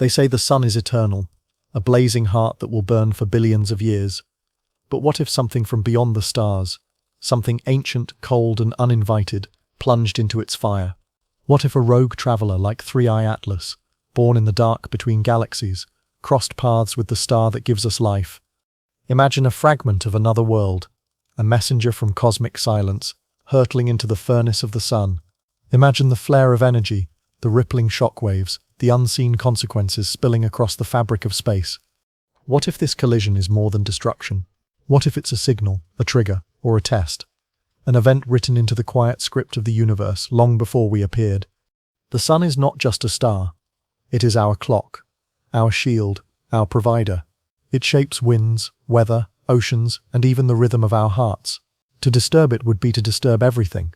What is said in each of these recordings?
They say the sun is eternal, a blazing heart that will burn for billions of years. But what if something from beyond the stars, something ancient, cold, and uninvited, plunged into its fire? What if a rogue traveler like Three-Eye Atlas, born in the dark between galaxies, crossed paths with the star that gives us life? Imagine a fragment of another world, a messenger from cosmic silence, hurtling into the furnace of the sun. Imagine the flare of energy, the rippling shockwaves, the unseen consequences spilling across the fabric of space. What if this collision is more than destruction? What if it's a signal, a trigger, or a test? An event written into the quiet script of the universe long before we appeared. The sun is not just a star. It is our clock, our shield, our provider. It shapes winds, weather, oceans, and even the rhythm of our hearts. To disturb it would be to disturb everything.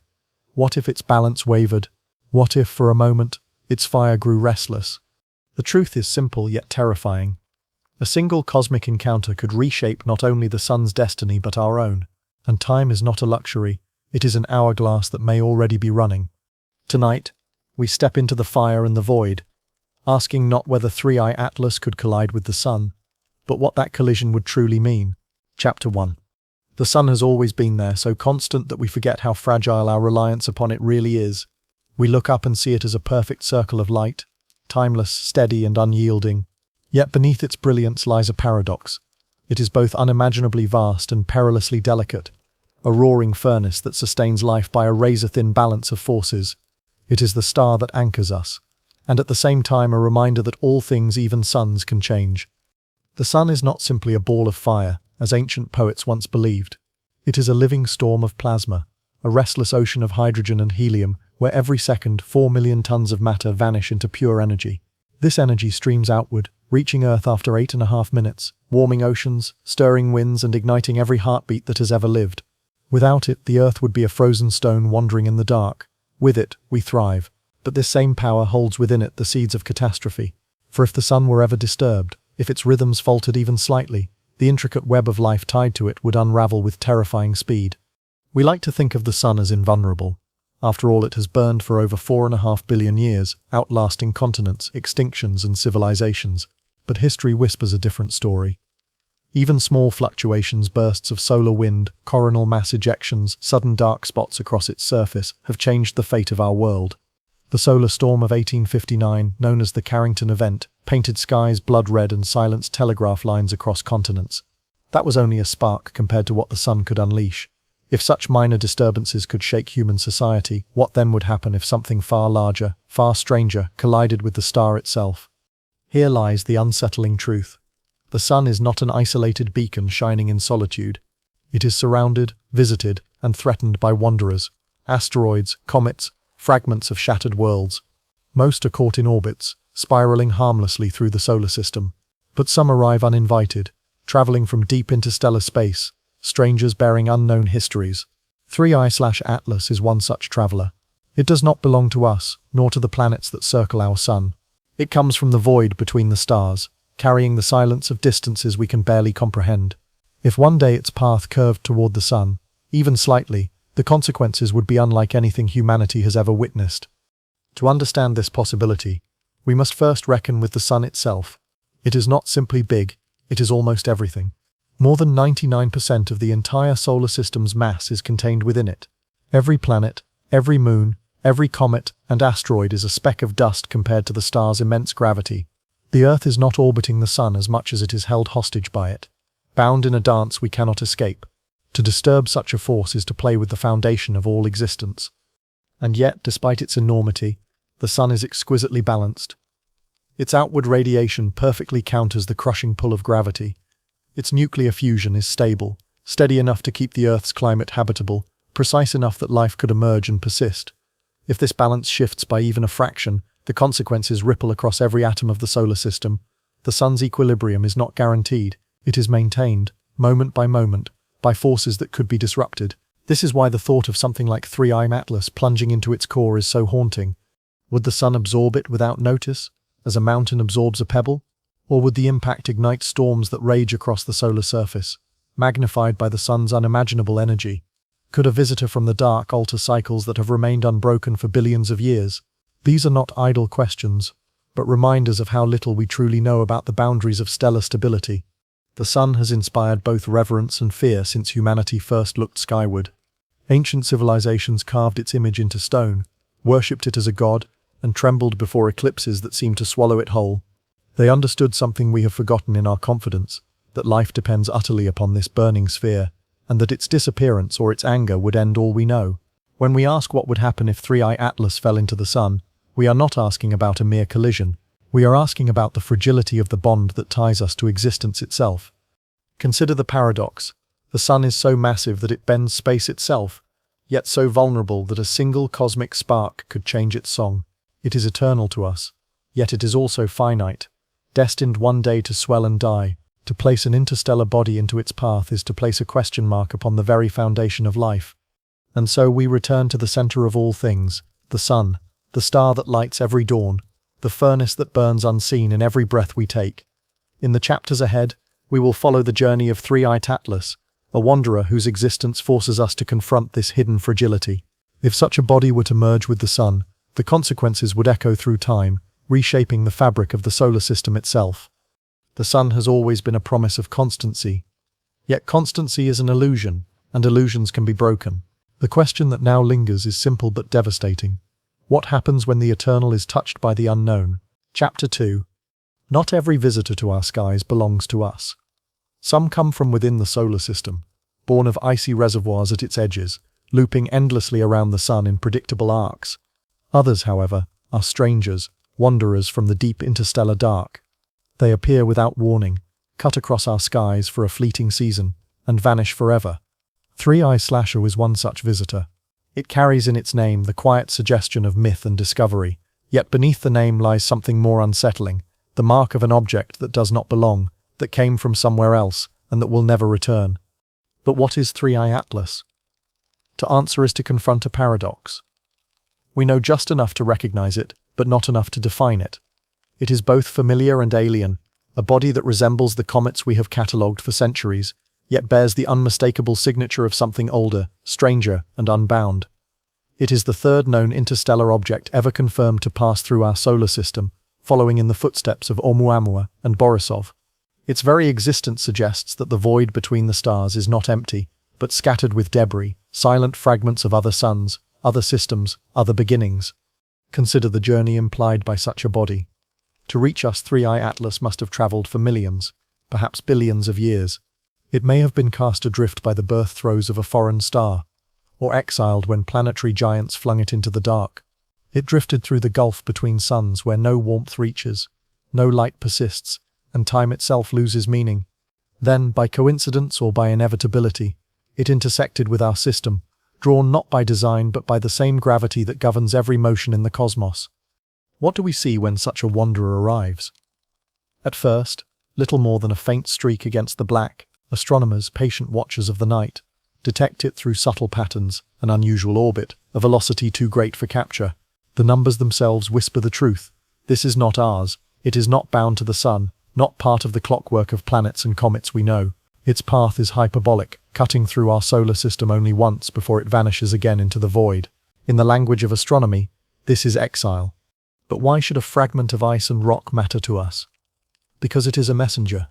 What if its balance wavered? What if, for a moment, its fire grew restless? The truth is simple yet terrifying. A single cosmic encounter could reshape not only the sun's destiny but our own. And time is not a luxury, it is an hourglass that may already be running. Tonight, we step into the fire and the void, asking not whether Three-Eye Atlas could collide with the sun, but what that collision would truly mean. Chapter 1. The sun has always been there, so constant that we forget how fragile our reliance upon it really is. We look up and see it as a perfect circle of light, timeless, steady, and unyielding. Yet beneath its brilliance lies a paradox. It is both unimaginably vast and perilously delicate, a roaring furnace that sustains life by a razor-thin balance of forces. It is the star that anchors us, and at the same time a reminder that all things, even suns, can change. The sun is not simply a ball of fire, as ancient poets once believed. It is a living storm of plasma, a restless ocean of hydrogen and helium, where every second 4 million tons of matter vanish into pure energy. This energy streams outward, reaching Earth after 8.5 minutes, warming oceans, stirring winds, and igniting every heartbeat that has ever lived. Without it, the Earth would be a frozen stone wandering in the dark. With it, we thrive. But this same power holds within it the seeds of catastrophe. For if the sun were ever disturbed, if its rhythms faltered even slightly, the intricate web of life tied to it would unravel with terrifying speed. We like to think of the sun as invulnerable. After all, it has burned for over 4.5 billion years, outlasting continents, extinctions, and civilizations. But history whispers a different story. Even small fluctuations, bursts of solar wind, coronal mass ejections, sudden dark spots across its surface, have changed the fate of our world. The solar storm of 1859, known as the Carrington Event, painted skies blood red and silenced telegraph lines across continents. That was only a spark compared to what the sun could unleash. If such minor disturbances could shake human society, what then would happen if something far larger, far stranger, collided with the star itself? Here lies the unsettling truth. The sun is not an isolated beacon shining in solitude. It is surrounded, visited, and threatened by wanderers, asteroids, comets, fragments of shattered worlds. Most are caught in orbits, spiraling harmlessly through the solar system. But some arrive uninvited, traveling from deep interstellar space, strangers bearing unknown histories. Three-Eye/Atlas is one such traveler. It does not belong to us, nor to the planets that circle our sun. It comes from the void between the stars, carrying the silence of distances we can barely comprehend. If one day its path curved toward the sun, even slightly, the consequences would be unlike anything humanity has ever witnessed. To understand this possibility, we must first reckon with the sun itself. It is not simply big, it is almost everything. More than 99% of the entire solar system's mass is contained within it. Every planet, every moon, every comet and asteroid is a speck of dust compared to the star's immense gravity. The Earth is not orbiting the sun as much as it is held hostage by it, bound in a dance we cannot escape. To disturb such a force is to play with the foundation of all existence. And yet, despite its enormity, the sun is exquisitely balanced. Its outward radiation perfectly counters the crushing pull of gravity. Its nuclear fusion is stable, steady enough to keep the Earth's climate habitable, precise enough that life could emerge and persist. If this balance shifts by even a fraction, the consequences ripple across every atom of the solar system. The sun's equilibrium is not guaranteed, it is maintained, moment by moment, by forces that could be disrupted. This is why the thought of something like Three-Eye Atlas plunging into its core is so haunting. Would the sun absorb it without notice, as a mountain absorbs a pebble? Or would the impact ignite storms that rage across the solar surface, magnified by the sun's unimaginable energy? Could a visitor from the dark alter cycles that have remained unbroken for billions of years? These are not idle questions. but reminders of how little we truly know about the boundaries of stellar stability. The sun has inspired both reverence and fear since humanity first looked skyward. Ancient civilizations carved its image into stone, worshipped it as a god, and trembled before eclipses that seemed to swallow it whole. They understood something we have forgotten in our confidence, that life depends utterly upon this burning sphere, and that its disappearance or its anger would end all we know. When we ask what would happen if 3i Atlas fell into the sun, we are not asking about a mere collision. We are asking about the fragility of the bond that ties us to existence itself. Consider the paradox. The sun is so massive that it bends space itself, yet so vulnerable that a single cosmic spark could change its song. It is eternal to us, yet it is also finite, destined one day to swell and die. To place an interstellar body into its path is to place a question mark upon the very foundation of life. And so we return to the center of all things, the sun, the star that lights every dawn, the furnace that burns unseen in every breath we take. In the chapters ahead, we will follow the journey of 3i Atlas, a wanderer whose existence forces us to confront this hidden fragility. If such a body were to merge with the sun, the consequences would echo through time, reshaping the fabric of the solar system itself. The sun has always been a promise of constancy. Yet constancy is an illusion, and illusions can be broken. The question that now lingers is simple but devastating. What happens when the eternal is touched by the unknown? Chapter 2. Not every visitor to our skies belongs to us. Some come from within the solar system, born of icy reservoirs at its edges, looping endlessly around the sun in predictable arcs. Others, however, are strangers, wanderers from the deep interstellar dark. They appear without warning, cut across our skies for a fleeting season, and vanish forever. 3i Slasher is one such visitor. It carries in its name the quiet suggestion of myth and discovery, yet beneath the name lies something more unsettling, the mark of an object that does not belong, that came from somewhere else, and that will never return. But what is 3i Atlas? To answer is to confront a paradox. We know just enough to recognize it, but not enough to define it. It is both familiar and alien, a body that resembles the comets we have catalogued for centuries, yet bears the unmistakable signature of something older, stranger, and unbound. It is the third known interstellar object ever confirmed to pass through our solar system, following in the footsteps of Oumuamua and Borisov. Its very existence suggests that the void between the stars is not empty, but scattered with debris, silent fragments of other suns, other systems, other beginnings. Consider the journey implied by such a body. To reach us, 3i Atlas must have traveled for millions, perhaps billions of years. It may have been cast adrift by the birth throes of a foreign star, or exiled when planetary giants flung it into the dark. It drifted through the gulf between suns where no warmth reaches, no light persists, and time itself loses meaning. Then, by coincidence or by inevitability, it intersected with our system, drawn not by design but by the same gravity that governs every motion in the cosmos. What do we see when such a wanderer arrives? At first, little more than a faint streak against the black. Astronomers, patient watchers of the night, detect it through subtle patterns, an unusual orbit, a velocity too great for capture. The numbers themselves whisper the truth. This is not ours. It is not bound to the sun, not part of the clockwork of planets and comets we know. Its path is hyperbolic, cutting through our solar system only once before it vanishes again into the void. In the language of astronomy, this is exile. But why should a fragment of ice and rock matter to us? Because it is a messenger.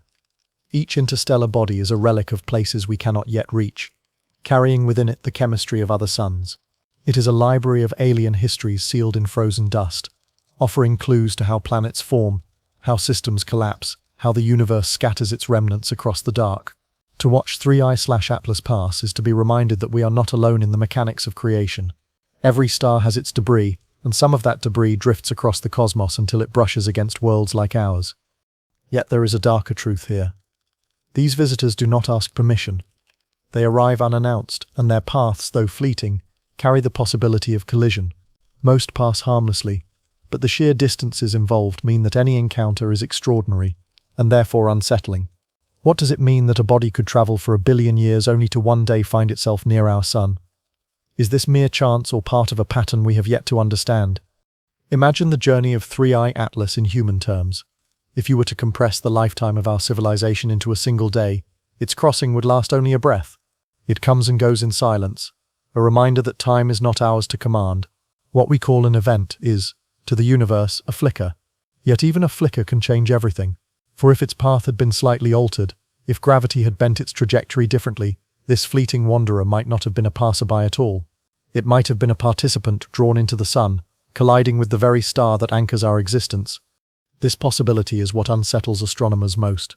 Each interstellar body is a relic of places we cannot yet reach, carrying within it the chemistry of other suns. It is a library of alien histories sealed in frozen dust, offering clues to how planets form, how systems collapse, how the universe scatters its remnants across the dark. To watch 3i Atlas pass is to be reminded that we are not alone in the mechanics of creation. Every star has its debris, and some of that debris drifts across the cosmos until it brushes against worlds like ours. Yet there is a darker truth here. These visitors do not ask permission. They arrive unannounced, and their paths, though fleeting, carry the possibility of collision. Most pass harmlessly, but the sheer distances involved mean that any encounter is extraordinary, and therefore unsettling. What does it mean that a body could travel for 1 billion years only to one day find itself near our sun? Is this mere chance or part of a pattern we have yet to understand? Imagine the journey of 3i Atlas in human terms. If you were to compress the lifetime of our civilization into a single day, its crossing would last only a breath. It comes and goes in silence, a reminder that time is not ours to command. What we call an event is, to the universe, a flicker. Yet even a flicker can change everything. For if its path had been slightly altered, if gravity had bent its trajectory differently, this fleeting wanderer might not have been a passerby at all. It might have been a participant drawn into the sun, colliding with the very star that anchors our existence. This possibility is what unsettles astronomers most.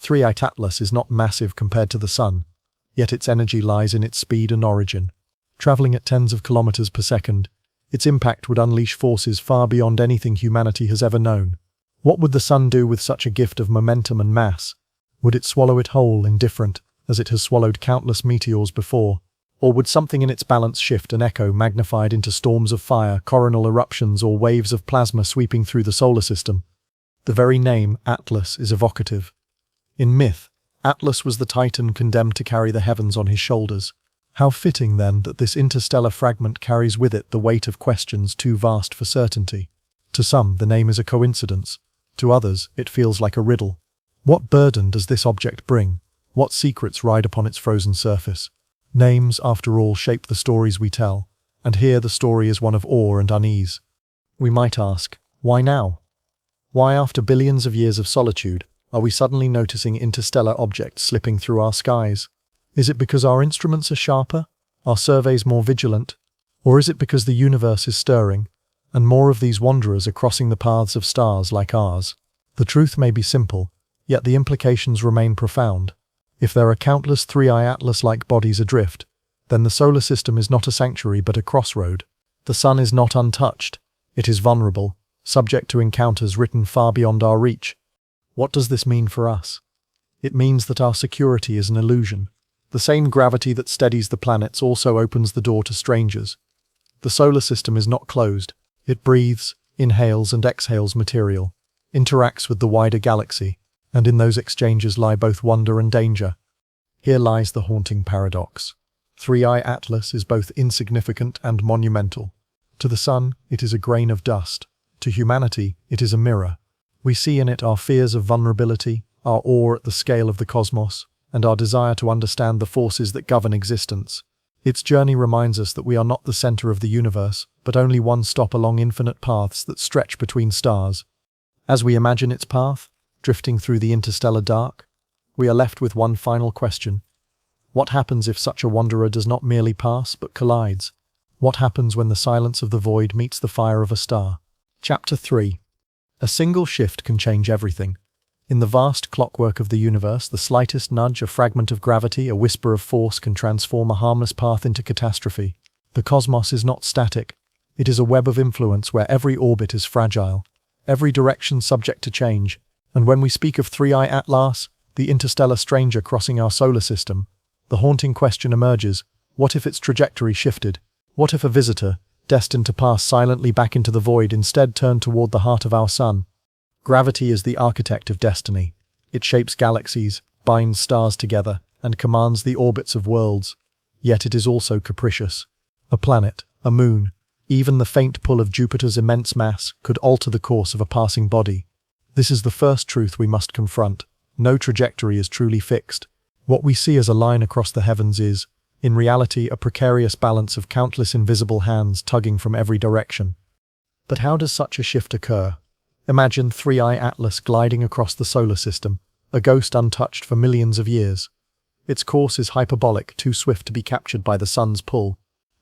3i Atlas is not massive compared to the sun, yet its energy lies in its speed and origin. Traveling at tens of kilometers per second, its impact would unleash forces far beyond anything humanity has ever known. What would the sun do with such a gift of momentum and mass? Would it swallow it whole, indifferent, as it has swallowed countless meteors before? Or would something in its balance shift and echo, magnified into storms of fire, coronal eruptions, or waves of plasma sweeping through the solar system? The very name, Atlas, is evocative. In myth, Atlas was the titan condemned to carry the heavens on his shoulders. How fitting, then, that this interstellar fragment carries with it the weight of questions too vast for certainty. To some, the name is a coincidence. To others, it feels like a riddle. What burden does this object bring? What secrets ride upon its frozen surface? Names, after all, shape the stories we tell, and here the story is one of awe and unease. We might ask, why now? Why, after billions of years of solitude, are we suddenly noticing interstellar objects slipping through our skies? Is it because our instruments are sharper, our surveys more vigilant? Or is it because the universe is stirring, and more of these wanderers are crossing the paths of stars like ours? The truth may be simple, yet the implications remain profound. If there are countless 3i Atlas-like bodies adrift, then the solar system is not a sanctuary but a crossroad. The sun is not untouched. It is vulnerable, subject to encounters written far beyond our reach. What does this mean for us? It means that our security is an illusion. The same gravity that steadies the planets also opens the door to strangers. The solar system is not closed. It breathes, inhales and exhales material, interacts with the wider galaxy, and in those exchanges lie both wonder and danger. Here lies the haunting paradox. 3i Atlas is both insignificant and monumental. To the sun, it is a grain of dust. To humanity, it is a mirror. We see in it our fears of vulnerability, our awe at the scale of the cosmos, and our desire to understand the forces that govern existence. Its journey reminds us that we are not the center of the universe, but only one stop along infinite paths that stretch between stars. As we imagine its path, drifting through the interstellar dark, we are left with one final question. What happens if such a wanderer does not merely pass, but collides? What happens when the silence of the void meets the fire of a star? Chapter 3. A single shift can change everything. In the vast clockwork of the universe, the slightest nudge, a fragment of gravity, a whisper of force can transform a harmless path into catastrophe. The cosmos is not static. It is a web of influence where every orbit is fragile, every direction subject to change. And when we speak of 3i Atlas, the interstellar stranger crossing our solar system, the haunting question emerges: what if its trajectory shifted? What if a visitor, destined to pass silently back into the void, instead turned toward the heart of our sun? Gravity is the architect of destiny. It shapes galaxies, binds stars together, and commands the orbits of worlds. Yet it is also capricious. A planet, a moon, even the faint pull of Jupiter's immense mass could alter the course of a passing body. This is the first truth we must confront. No trajectory is truly fixed. What we see as a line across the heavens is, in reality, a precarious balance of countless invisible hands tugging from every direction. But how does such a shift occur? Imagine 3i Atlas gliding across the solar system, a ghost untouched for millions of years. Its course is hyperbolic, too swift to be captured by the sun's pull.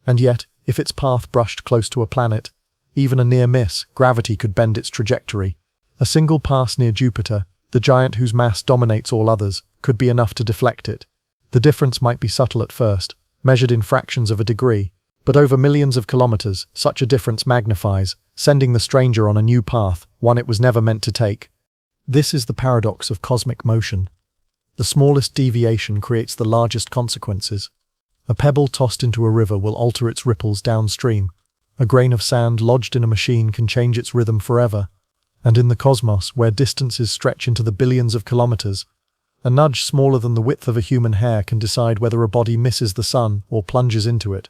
And yet, if its path brushed close to a planet, even a near miss, gravity could bend its trajectory. A single pass near Jupiter, the giant whose mass dominates all others, could be enough to deflect it. The difference might be subtle at first, measured in fractions of a degree, but over millions of kilometers, such a difference magnifies, sending the stranger on a new path, one it was never meant to take. This is the paradox of cosmic motion. The smallest deviation creates the largest consequences. A pebble tossed into a river will alter its ripples downstream. A grain of sand lodged in a machine can change its rhythm forever. And in the cosmos, where distances stretch into the billions of kilometers, a nudge smaller than the width of a human hair can decide whether a body misses the sun or plunges into it.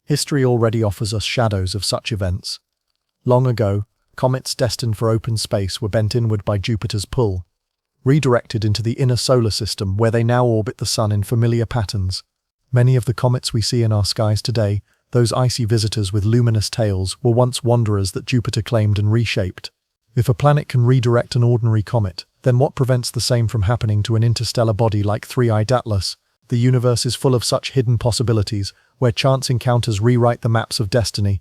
History already offers us shadows of such events. Long ago, comets destined for open space were bent inward by Jupiter's pull, redirected into the inner solar system where they now orbit the sun in familiar patterns. Many of the comets we see in our skies today, those icy visitors with luminous tails, were once wanderers that Jupiter claimed and reshaped. If a planet can redirect an ordinary comet, then what prevents the same from happening to an interstellar body like Three-Eyed Atlas? The universe is full of such hidden possibilities, where chance encounters rewrite the maps of destiny.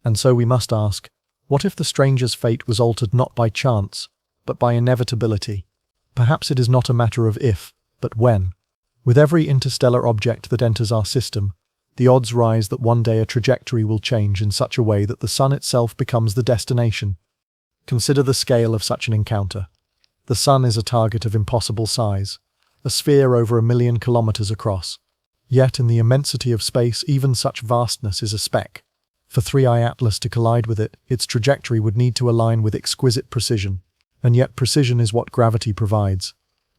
And so we must ask, what if the stranger's fate was altered not by chance, but by inevitability? Perhaps it is not a matter of if, but when. With every interstellar object that enters our system, the odds rise that one day a trajectory will change in such a way that the sun itself becomes the destination. Consider the scale of such an encounter. The sun is a target of impossible size, a sphere over 1,000,000 kilometers across. Yet in the immensity of space, even such vastness is a speck. For Three-Eyed Atlas to collide with it, its trajectory would need to align with exquisite precision. And yet precision is what gravity provides.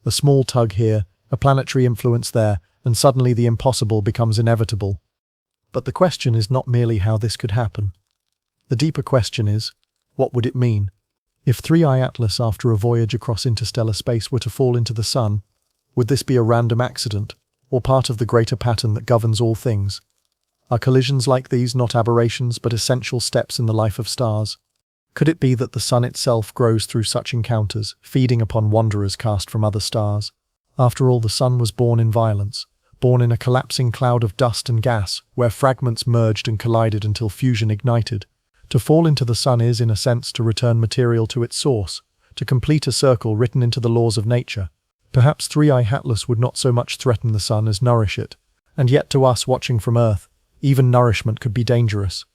A small tug here, a planetary influence there, and suddenly the impossible becomes inevitable. But the question is not merely how this could happen. The deeper question is, what would it mean? If Three-Eyed Atlas, after a voyage across interstellar space, were to fall into the sun, would this be a random accident, or part of the greater pattern that governs all things? Are collisions like these not aberrations but essential steps in the life of stars? Could it be that the sun itself grows through such encounters, feeding upon wanderers cast from other stars? After all, the sun was born in violence, born in a collapsing cloud of dust and gas, where fragments merged and collided until fusion ignited. To fall into the sun is, in a sense, to return material to its source, to complete a circle written into the laws of nature. Perhaps Three-Eyed Atlas would not so much threaten the sun as nourish it, and yet to us watching from Earth, even nourishment could be dangerous.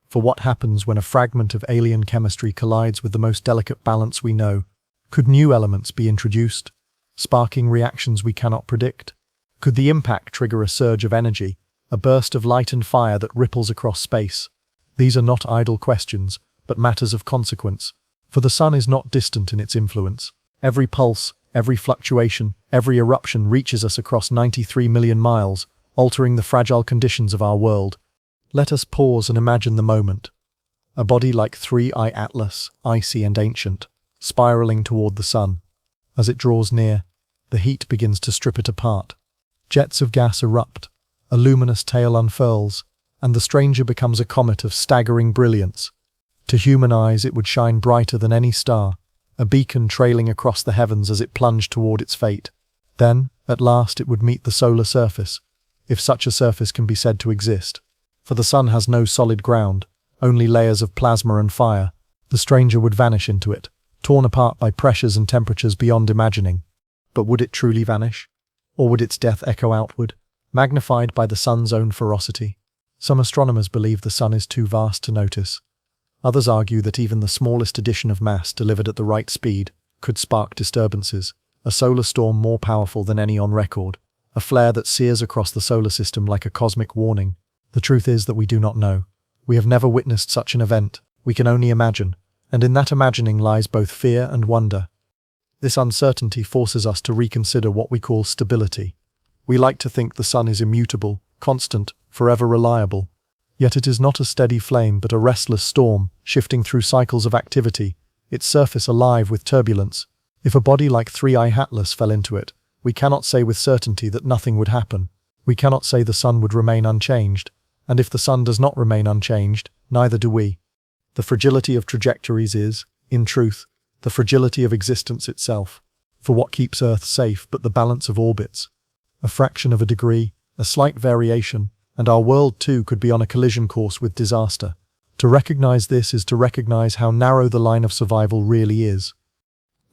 For what happens when a fragment of alien chemistry collides with the most delicate balance we know? Could new elements be introduced, sparking reactions we cannot predict? Could the impact trigger a surge of energy, a burst of light and fire that ripples across space? These are not idle questions, but matters of consequence, for the sun is not distant in its influence. Every pulse, every fluctuation, every eruption reaches us across 93 million miles, altering the fragile conditions of our world. Let us pause and imagine the moment. A body like Three-Eyed Atlas, icy and ancient, spiraling toward the sun. As it draws near, the heat begins to strip it apart. Jets of gas erupt, a luminous tail unfurls, and the stranger becomes a comet of staggering brilliance. To human eyes it would shine brighter than any star, a beacon trailing across the heavens as it plunged toward its fate. Then, at last, it would meet the solar surface, if such a surface can be said to exist. For the sun has no solid ground, only layers of plasma and fire. The stranger would vanish into it, torn apart by pressures and temperatures beyond imagining. But would it truly vanish? Or would its death echo outward, magnified by the sun's own ferocity? Some astronomers believe the sun is too vast to notice. Others argue that even the smallest addition of mass delivered at the right speed could spark disturbances, a solar storm more powerful than any on record, a flare that sears across the solar system like a cosmic warning. The truth is that we do not know. We have never witnessed such an event. We can only imagine, and in that imagining lies both fear and wonder. This uncertainty forces us to reconsider what we call stability. We like to think the sun is immutable, constant, forever reliable. Yet it is not a steady flame but a restless storm, shifting through cycles of activity, its surface alive with turbulence. If a body like Three-Eyed Atlas fell into it, we cannot say with certainty that nothing would happen. We cannot say the sun would remain unchanged, and if the sun does not remain unchanged, neither do we. The fragility of trajectories is, in truth, the fragility of existence itself. For what keeps Earth safe but the balance of orbits? A fraction of a degree, a slight variation, and our world too could be on a collision course with disaster. To recognize this is to recognize how narrow the line of survival really is.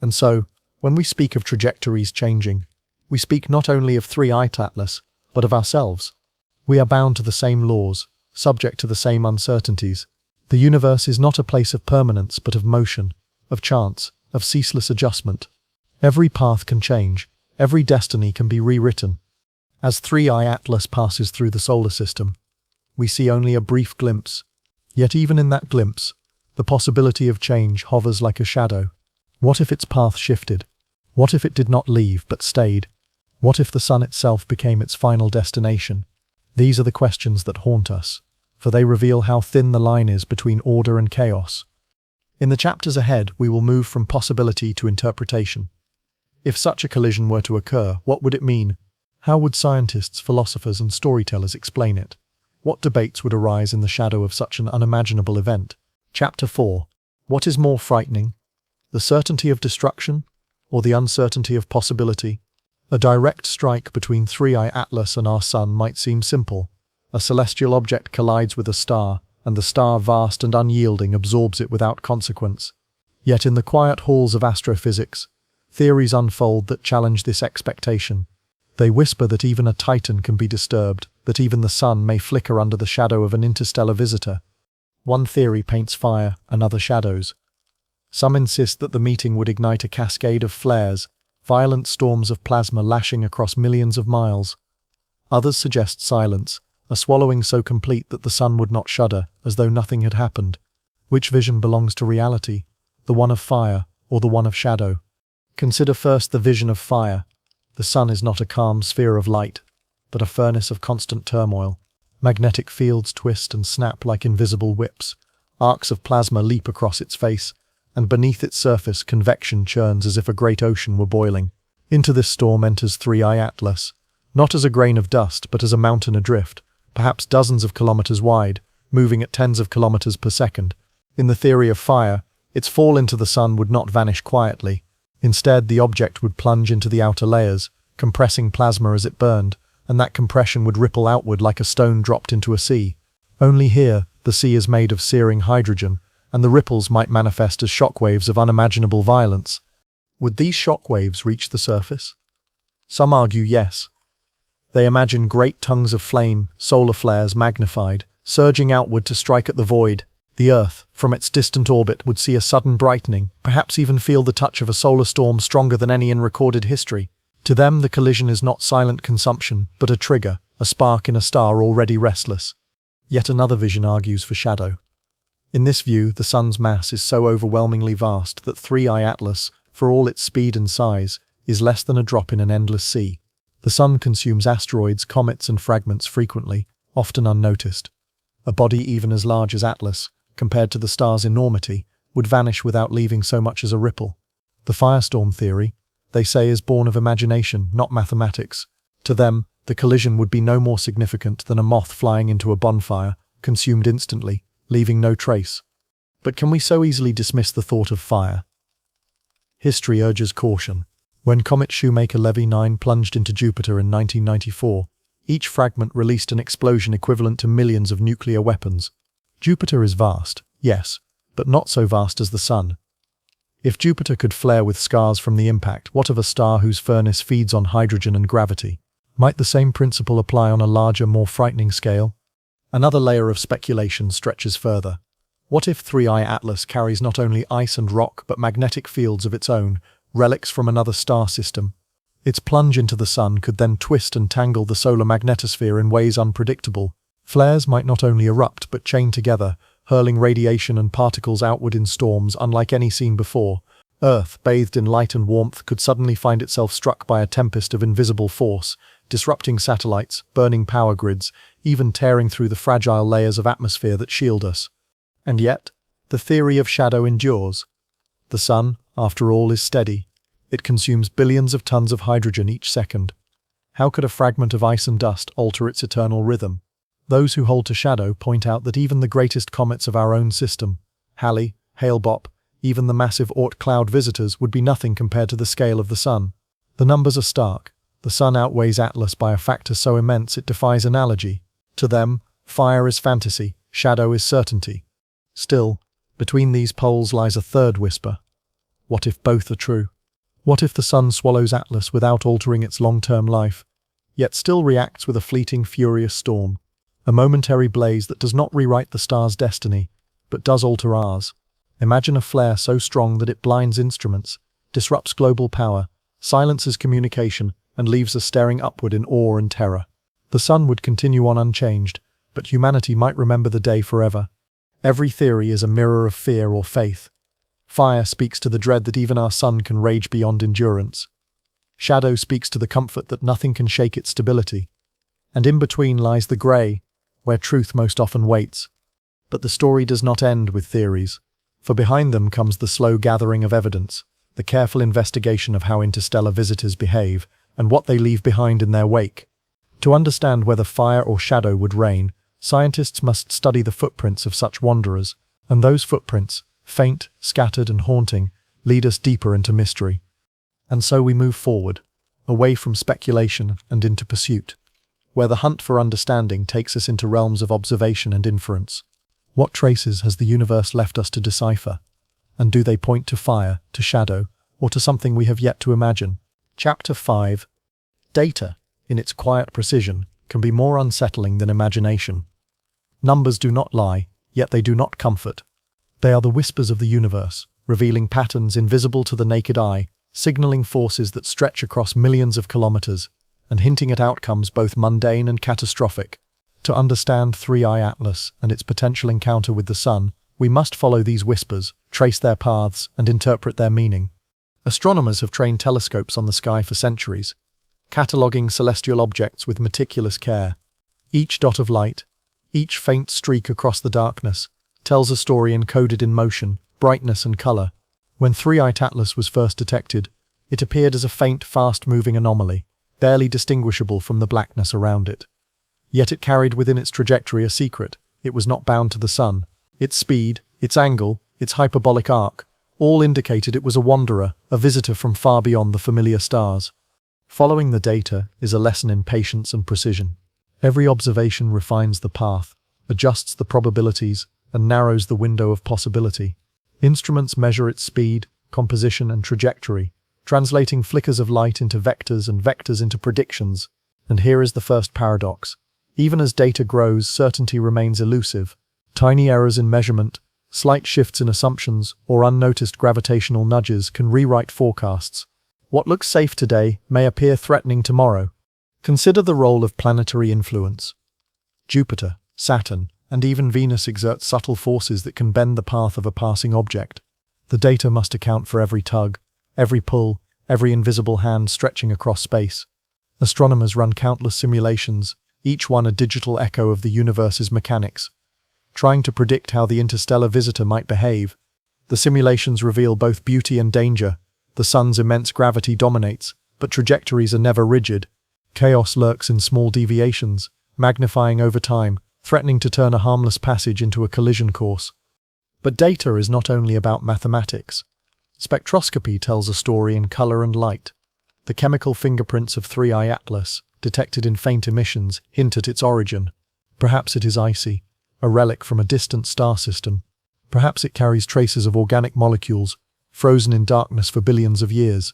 And so, when we speak of trajectories changing, we speak not only of Three-Eyed Atlas, but of ourselves. We are bound to the same laws, subject to the same uncertainties. The universe is not a place of permanence but of motion, of chance, of ceaseless adjustment. Every path can change, every destiny can be rewritten. As Three-Eyed Atlas passes through the solar system, we see only a brief glimpse. Yet even in that glimpse, the possibility of change hovers like a shadow. What if its path shifted? What if it did not leave but stayed? What if the sun itself became its final destination? These are the questions that haunt us, for they reveal how thin the line is between order and chaos. In the chapters ahead, we will move from possibility to interpretation. If such a collision were to occur, what would it mean? How would scientists, philosophers, and storytellers explain it? What debates would arise in the shadow of such an unimaginable event? Chapter 4. What is more frightening, The certainty of destruction, or the uncertainty of possibility? A direct strike between 3i Atlas and our Sun might seem simple. A celestial object collides with a star, and the star, vast and unyielding, absorbs it without consequence. Yet in the quiet halls of astrophysics, theories unfold that challenge this expectation. They whisper that even a titan can be disturbed, that even the Sun may flicker under the shadow of an interstellar visitor. One theory paints fire, another shadows. Some insist that the meeting would ignite a cascade of flares, violent storms of plasma lashing across millions of miles. Others suggest silence, a swallowing so complete that the Sun would not shudder, as though nothing had happened. Which vision belongs to reality, the one of fire or the one of shadow? Consider first the vision of fire. The Sun is not a calm sphere of light, but a furnace of constant turmoil. Magnetic fields twist and snap like invisible whips. Arcs of plasma leap across its face, and beneath its surface convection churns as if a great ocean were boiling. Into this storm enters 3i Atlas, not as a grain of dust, but as a mountain adrift, perhaps dozens of kilometers wide, moving at tens of kilometers per second. In the theory of fire, its fall into the Sun would not vanish quietly. Instead, the object would plunge into the outer layers, compressing plasma as it burned, and that compression would ripple outward like a stone dropped into a sea. Only here, the sea is made of searing hydrogen, and the ripples might manifest as shockwaves of unimaginable violence. Would these shockwaves reach the surface? Some argue yes. They imagine great tongues of flame, solar flares magnified, surging outward to strike at the void. The Earth, from its distant orbit, would see a sudden brightening, perhaps even feel the touch of a solar storm stronger than any in recorded history. To them, the collision is not silent consumption, but a trigger, a spark in a star already restless. Yet another vision argues for shadow. In this view, the Sun's mass is so overwhelmingly vast that 3i Atlas, for all its speed and size, is less than a drop in an endless sea. The Sun consumes asteroids, comets, and fragments frequently, often unnoticed. A body even as large as Atlas, compared to the star's enormity, would vanish without leaving so much as a ripple. The firestorm theory, they say, is born of imagination, not mathematics. To them, the collision would be no more significant than a moth flying into a bonfire, consumed instantly, leaving no trace. But can we so easily dismiss the thought of fire? History urges caution. When comet Shoemaker-Levy 9 plunged into Jupiter in 1994, each fragment released an explosion equivalent to millions of nuclear weapons. Jupiter is vast, yes, but not so vast as the Sun. If Jupiter could flare with scars from the impact, what of a star whose furnace feeds on hydrogen and gravity? Might the same principle apply on a larger, more frightening scale? Another layer of speculation stretches further. What if 3i Atlas carries not only ice and rock but magnetic fields of its own, relics from another star system? Its plunge into the Sun could then twist and tangle the solar magnetosphere in ways unpredictable. Flares might not only erupt but chain together, hurling radiation and particles outward in storms unlike any seen before. Earth, bathed in light and warmth, could suddenly find itself struck by a tempest of invisible force, disrupting satellites, burning power grids, even tearing through the fragile layers of atmosphere that shield us. And yet, the theory of shadow endures. The Sun, after all, is steady. It consumes billions of tons of hydrogen each second. How could a fragment of ice and dust alter its eternal rhythm? Those who hold to shadow point out that even the greatest comets of our own system, Halley, Hale-Bopp, even the massive Oort cloud visitors, would be nothing compared to the scale of the Sun. The numbers are stark. The Sun outweighs Atlas by a factor so immense it defies analogy. To them, fire is fantasy, shadow is certainty. Still, between these poles lies a third whisper. What if both are true? What if the Sun swallows Atlas without altering its long-term life, yet still reacts with a fleeting, furious storm? A momentary blaze that does not rewrite the star's destiny, but does alter ours. Imagine a flare so strong that it blinds instruments, disrupts global power, silences communication, and leaves us staring upward in awe and terror. The Sun would continue on unchanged, but humanity might remember the day forever. Every theory is a mirror of fear or faith. Fire speaks to the dread that even our Sun can rage beyond endurance. Shadow speaks to the comfort that nothing can shake its stability. And in between lies the grey, where truth most often waits. But the story does not end with theories, for behind them comes the slow gathering of evidence, the careful investigation of how interstellar visitors behave, and what they leave behind in their wake. To understand whether fire or shadow would reign, scientists must study the footprints of such wanderers, and those footprints, faint, scattered and haunting, lead us deeper into mystery. And so we move forward, away from speculation and into pursuit, where the hunt for understanding takes us into realms of observation and inference. What traces has the universe left us to decipher? And do they point to fire, to shadow, or to something we have yet to imagine? Chapter 5. Data, in its quiet precision, can be more unsettling than imagination. Numbers do not lie, yet they do not comfort. They are the whispers of the universe, revealing patterns invisible to the naked eye, signaling forces that stretch across millions of kilometers, and hinting at outcomes both mundane and catastrophic. To understand 3i Atlas and its potential encounter with the Sun, we must follow these whispers, trace their paths, and interpret their meaning. Astronomers have trained telescopes on the sky for centuries, cataloguing celestial objects with meticulous care. Each dot of light, each faint streak across the darkness, tells a story encoded in motion, brightness, and color. When 3i Atlas was first detected, it appeared as a faint, fast-moving anomaly, barely distinguishable from the blackness around it. Yet it carried within its trajectory a secret. It was not bound to the Sun. Its speed, its angle, its hyperbolic arc, all indicated it was a wanderer, a visitor from far beyond the familiar stars. Following the data is a lesson in patience and precision. Every observation refines the path, adjusts the probabilities, and narrows the window of possibility. Instruments measure its speed, composition, and trajectory, translating flickers of light into vectors and vectors into predictions. And here is the first paradox. Even as data grows, certainty remains elusive. Tiny errors in measurement, slight shifts in assumptions, or unnoticed gravitational nudges can rewrite forecasts. What looks safe today may appear threatening tomorrow. Consider the role of planetary influence. Jupiter, Saturn, and even Venus exert subtle forces that can bend the path of a passing object. The data must account for every tug, every pull, every invisible hand stretching across space. Astronomers run countless simulations, each one a digital echo of the universe's mechanics, trying to predict how the interstellar visitor might behave. The simulations reveal both beauty and danger. The Sun's immense gravity dominates, but trajectories are never rigid. Chaos lurks in small deviations, magnifying over time, threatening to turn a harmless passage into a collision course. But data is not only about mathematics. Spectroscopy tells a story in color and light. The chemical fingerprints of 3i Atlas, detected in faint emissions, hint at its origin. Perhaps it is icy, a relic from a distant star system. Perhaps it carries traces of organic molecules, frozen in darkness for billions of years.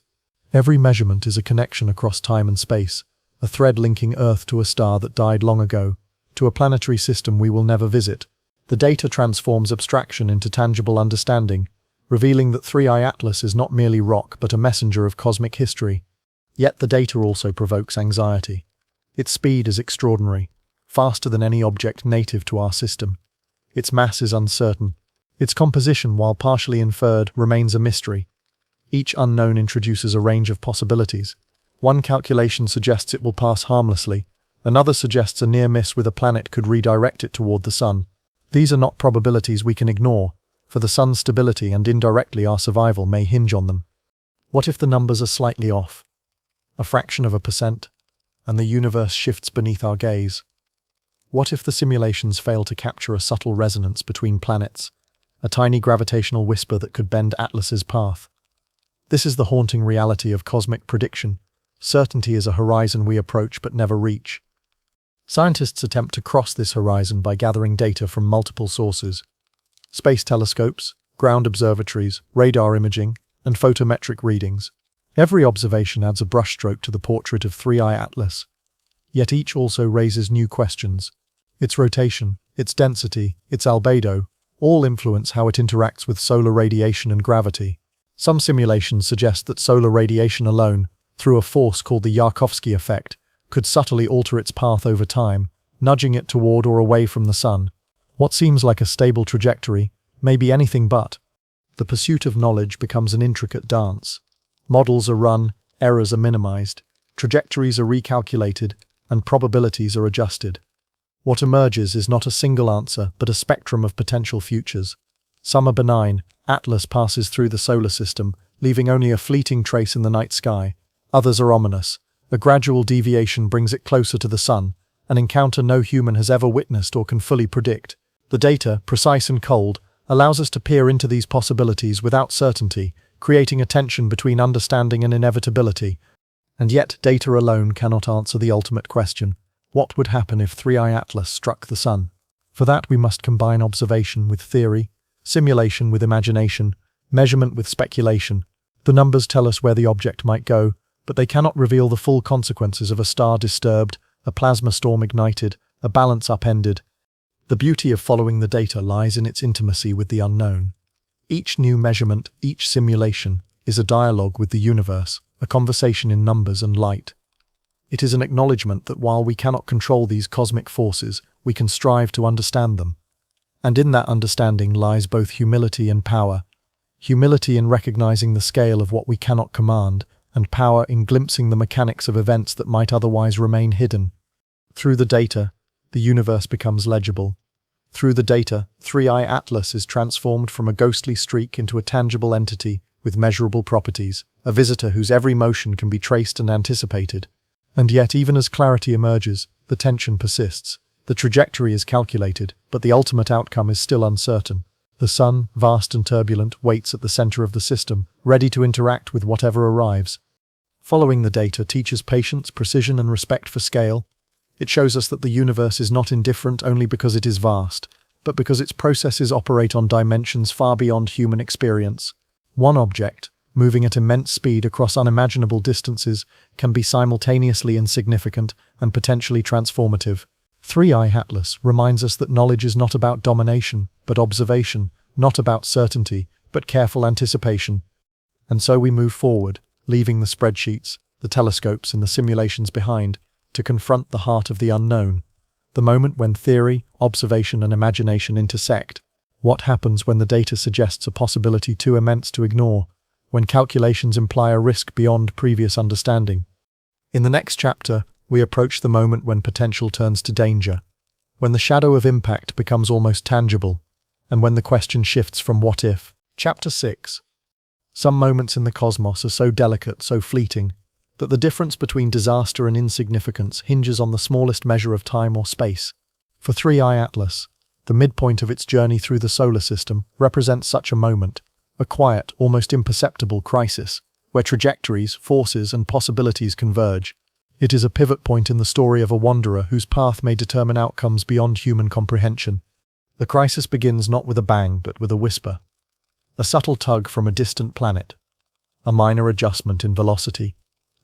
Every measurement is a connection across time and space, a thread linking Earth to a star that died long ago, to a planetary system we will never visit. The data transforms abstraction into tangible understanding, revealing that 3i Atlas is not merely rock but a messenger of cosmic history. Yet the data also provokes anxiety. Its speed is extraordinary, faster than any object native to our system. Its mass is uncertain. Its composition, while partially inferred, remains a mystery. Each unknown introduces a range of possibilities. One calculation suggests it will pass harmlessly. Another suggests a near miss with a planet could redirect it toward the Sun. These are not probabilities we can ignore, for the Sun's stability and indirectly our survival may hinge on them. What if the numbers are slightly off? A fraction of a percent, and the universe shifts beneath our gaze? What if the simulations fail to capture a subtle resonance between planets, a tiny gravitational whisper that could bend Atlas's path? This is the haunting reality of cosmic prediction. Certainty is a horizon we approach but never reach. Scientists attempt to cross this horizon by gathering data from multiple sources: space telescopes, ground observatories, radar imaging, and photometric readings. Every observation adds a brushstroke to the portrait of 3i Atlas. Yet each also raises new questions. Its rotation, its density, its albedo, all influence how it interacts with solar radiation and gravity. Some simulations suggest that solar radiation alone, through a force called the Yarkovsky effect, could subtly alter its path over time, nudging it toward or away from the Sun. What seems like a stable trajectory may be anything but. The pursuit of knowledge becomes an intricate dance. Models are run, errors are minimized, trajectories are recalculated, and probabilities are adjusted. What emerges is not a single answer, but a spectrum of potential futures. Some are benign. Atlas passes through the solar system, leaving only a fleeting trace in the night sky. Others are ominous. A gradual deviation brings it closer to the Sun, an encounter no human has ever witnessed or can fully predict. The data, precise and cold, allows us to peer into these possibilities without certainty, creating a tension between understanding and inevitability. And yet, data alone cannot answer the ultimate question. What would happen if 3I Atlas struck the Sun? For that, we must combine observation with theory, simulation with imagination, measurement with speculation. The numbers tell us where the object might go, but they cannot reveal the full consequences of a star disturbed, a plasma storm ignited, a balance upended. The beauty of following the data lies in its intimacy with the unknown. Each new measurement, each simulation, is a dialogue with the universe, a conversation in numbers and light. It is an acknowledgement that while we cannot control these cosmic forces, we can strive to understand them. And in that understanding lies both humility and power. Humility in recognizing the scale of what we cannot command, and power in glimpsing the mechanics of events that might otherwise remain hidden. Through the data, the universe becomes legible. Through the data, 3I Atlas is transformed from a ghostly streak into a tangible entity with measurable properties, a visitor whose every motion can be traced and anticipated. And yet, even as clarity emerges, the tension persists. The trajectory is calculated, but the ultimate outcome is still uncertain. The Sun, vast and turbulent, waits at the center of the system, ready to interact with whatever arrives. Following the data teaches patience, precision, and respect for scale. It shows us that the universe is not indifferent only because it is vast, but because its processes operate on dimensions far beyond human experience. One object, moving at immense speed across unimaginable distances, can be simultaneously insignificant and potentially transformative. 3I Atlas reminds us that knowledge is not about domination, but observation, not about certainty, but careful anticipation. And so we move forward, leaving the spreadsheets, the telescopes, and the simulations behind, to confront the heart of the unknown, the moment when theory, observation, and imagination intersect. What happens when the data suggests a possibility too immense to ignore, when calculations imply a risk beyond previous understanding? In the next chapter, we approach the moment when potential turns to danger, when the shadow of impact becomes almost tangible, and when the question shifts from what if. Chapter 6. Some moments in the cosmos are so delicate, so fleeting, that the difference between disaster and insignificance hinges on the smallest measure of time or space. For 3I Atlas, the midpoint of its journey through the solar system represents such a moment, a quiet, almost imperceptible crisis, where trajectories, forces, and possibilities converge. It is a pivot point in the story of a wanderer whose path may determine outcomes beyond human comprehension. The crisis begins not with a bang, but with a whisper. A subtle tug from a distant planet. A minor adjustment in velocity.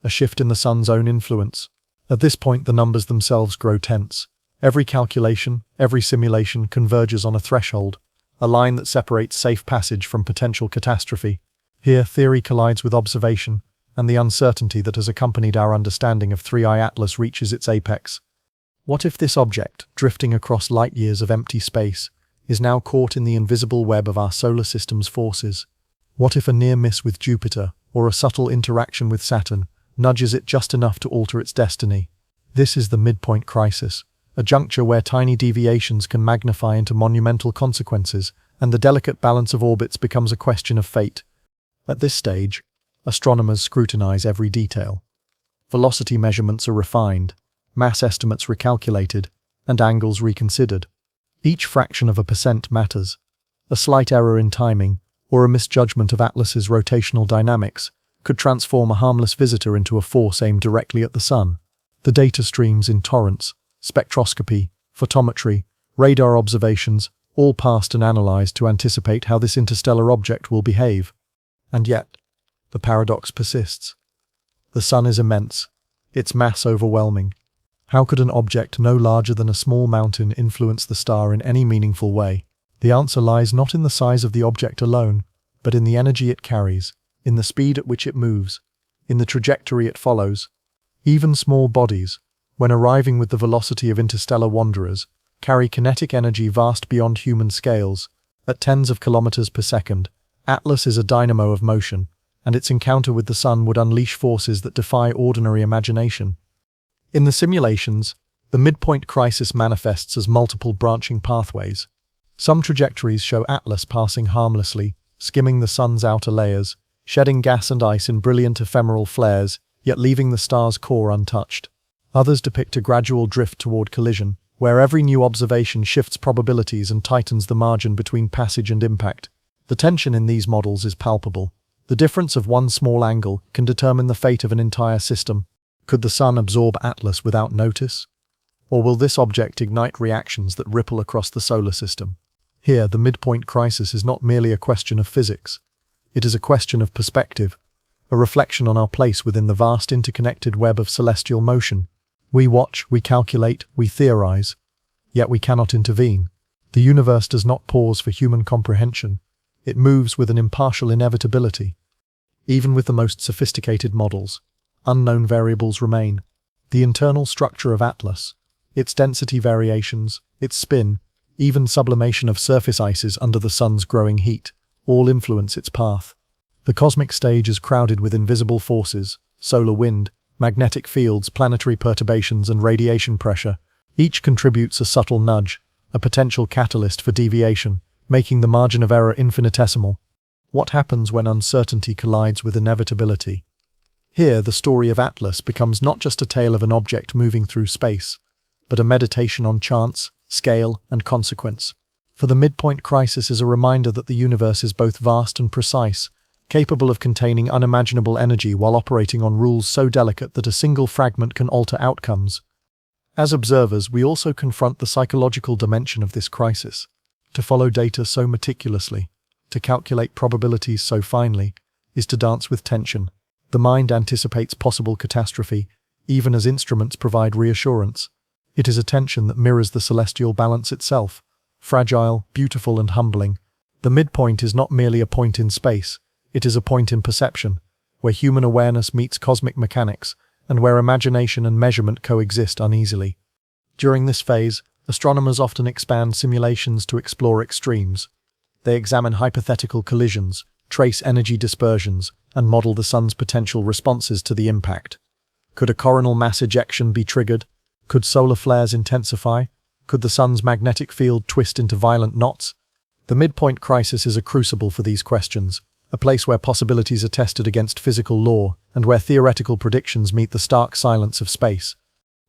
A shift in the sun's own influence. At this point, the numbers themselves grow tense. Every calculation, every simulation converges on a threshold, a line that separates safe passage from potential catastrophe. Here, theory collides with observation, and the uncertainty that has accompanied our understanding of 3I Atlas reaches its apex. What if this object, drifting across light years of empty space, is now caught in the invisible web of our solar system's forces? What if a near miss with Jupiter, or a subtle interaction with Saturn, nudges it just enough to alter its destiny? This is the midpoint crisis, a juncture where tiny deviations can magnify into monumental consequences, and the delicate balance of orbits becomes a question of fate. At this stage, astronomers scrutinize every detail. Velocity measurements are refined, mass estimates recalculated, and angles reconsidered. Each fraction of a percent matters. A slight error in timing, or a misjudgment of Atlas's rotational dynamics, could transform a harmless visitor into a force aimed directly at the Sun. The data streams in torrents, spectroscopy, photometry, radar observations, all passed and analyzed to anticipate how this interstellar object will behave. And yet, the paradox persists. The Sun is immense, its mass overwhelming. How could an object no larger than a small mountain influence the star in any meaningful way? The answer lies not in the size of the object alone, but in the energy it carries, in the speed at which it moves, in the trajectory it follows. Even small bodies, when arriving with the velocity of interstellar wanderers, carry kinetic energy vast beyond human scales. At tens of kilometers per second, Atlas is a dynamo of motion, and its encounter with the Sun would unleash forces that defy ordinary imagination. In the simulations, the midpoint crisis manifests as multiple branching pathways. Some trajectories show Atlas passing harmlessly, skimming the Sun's outer layers, shedding gas and ice in brilliant ephemeral flares, yet leaving the star's core untouched. Others depict a gradual drift toward collision, where every new observation shifts probabilities and tightens the margin between passage and impact. The tension in these models is palpable. The difference of one small angle can determine the fate of an entire system. Could the Sun absorb Atlas without notice? Or will this object ignite reactions that ripple across the solar system? Here, the midpoint crisis is not merely a question of physics. It is a question of perspective, a reflection on our place within the vast interconnected web of celestial motion. We watch, we calculate, we theorize, yet we cannot intervene. The universe does not pause for human comprehension. It moves with an impartial inevitability. Even with the most sophisticated models, unknown variables remain. The internal structure of Atlas, its density variations, its spin, even sublimation of surface ices under the Sun's growing heat, all influence its path. The cosmic stage is crowded with invisible forces, solar wind, magnetic fields, planetary perturbations, and radiation pressure. Each contributes a subtle nudge, a potential catalyst for deviation, making the margin of error infinitesimal. What happens when uncertainty collides with inevitability? Here, the story of Atlas becomes not just a tale of an object moving through space, but a meditation on chance, scale, and consequence. For the midpoint crisis is a reminder that the universe is both vast and precise, capable of containing unimaginable energy while operating on rules so delicate that a single fragment can alter outcomes. As observers, we also confront the psychological dimension of this crisis. To follow data so meticulously, to calculate probabilities so finely, is to dance with tension. The mind anticipates possible catastrophe, even as instruments provide reassurance. It is a tension that mirrors the celestial balance itself, fragile, beautiful, and humbling. The midpoint is not merely a point in space, it is a point in perception, where human awareness meets cosmic mechanics, and where imagination and measurement coexist uneasily. During this phase, astronomers often expand simulations to explore extremes. They examine hypothetical collisions, trace energy dispersions, and model the Sun's potential responses to the impact. Could a coronal mass ejection be triggered? Could solar flares intensify? Could the Sun's magnetic field twist into violent knots? The midpoint crisis is a crucible for these questions, a place where possibilities are tested against physical law and where theoretical predictions meet the stark silence of space.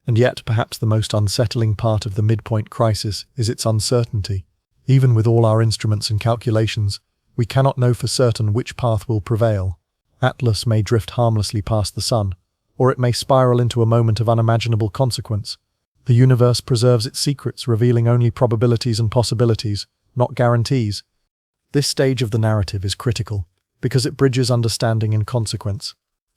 And yet, perhaps the most unsettling part of the midpoint crisis is its uncertainty. Even with all our instruments and calculations, we cannot know for certain which path will prevail. Atlas may drift harmlessly past the Sun, or it may spiral into a moment of unimaginable consequence. The universe preserves its secrets, revealing only probabilities and possibilities, not guarantees. This stage of the narrative is critical, because it bridges understanding and consequence.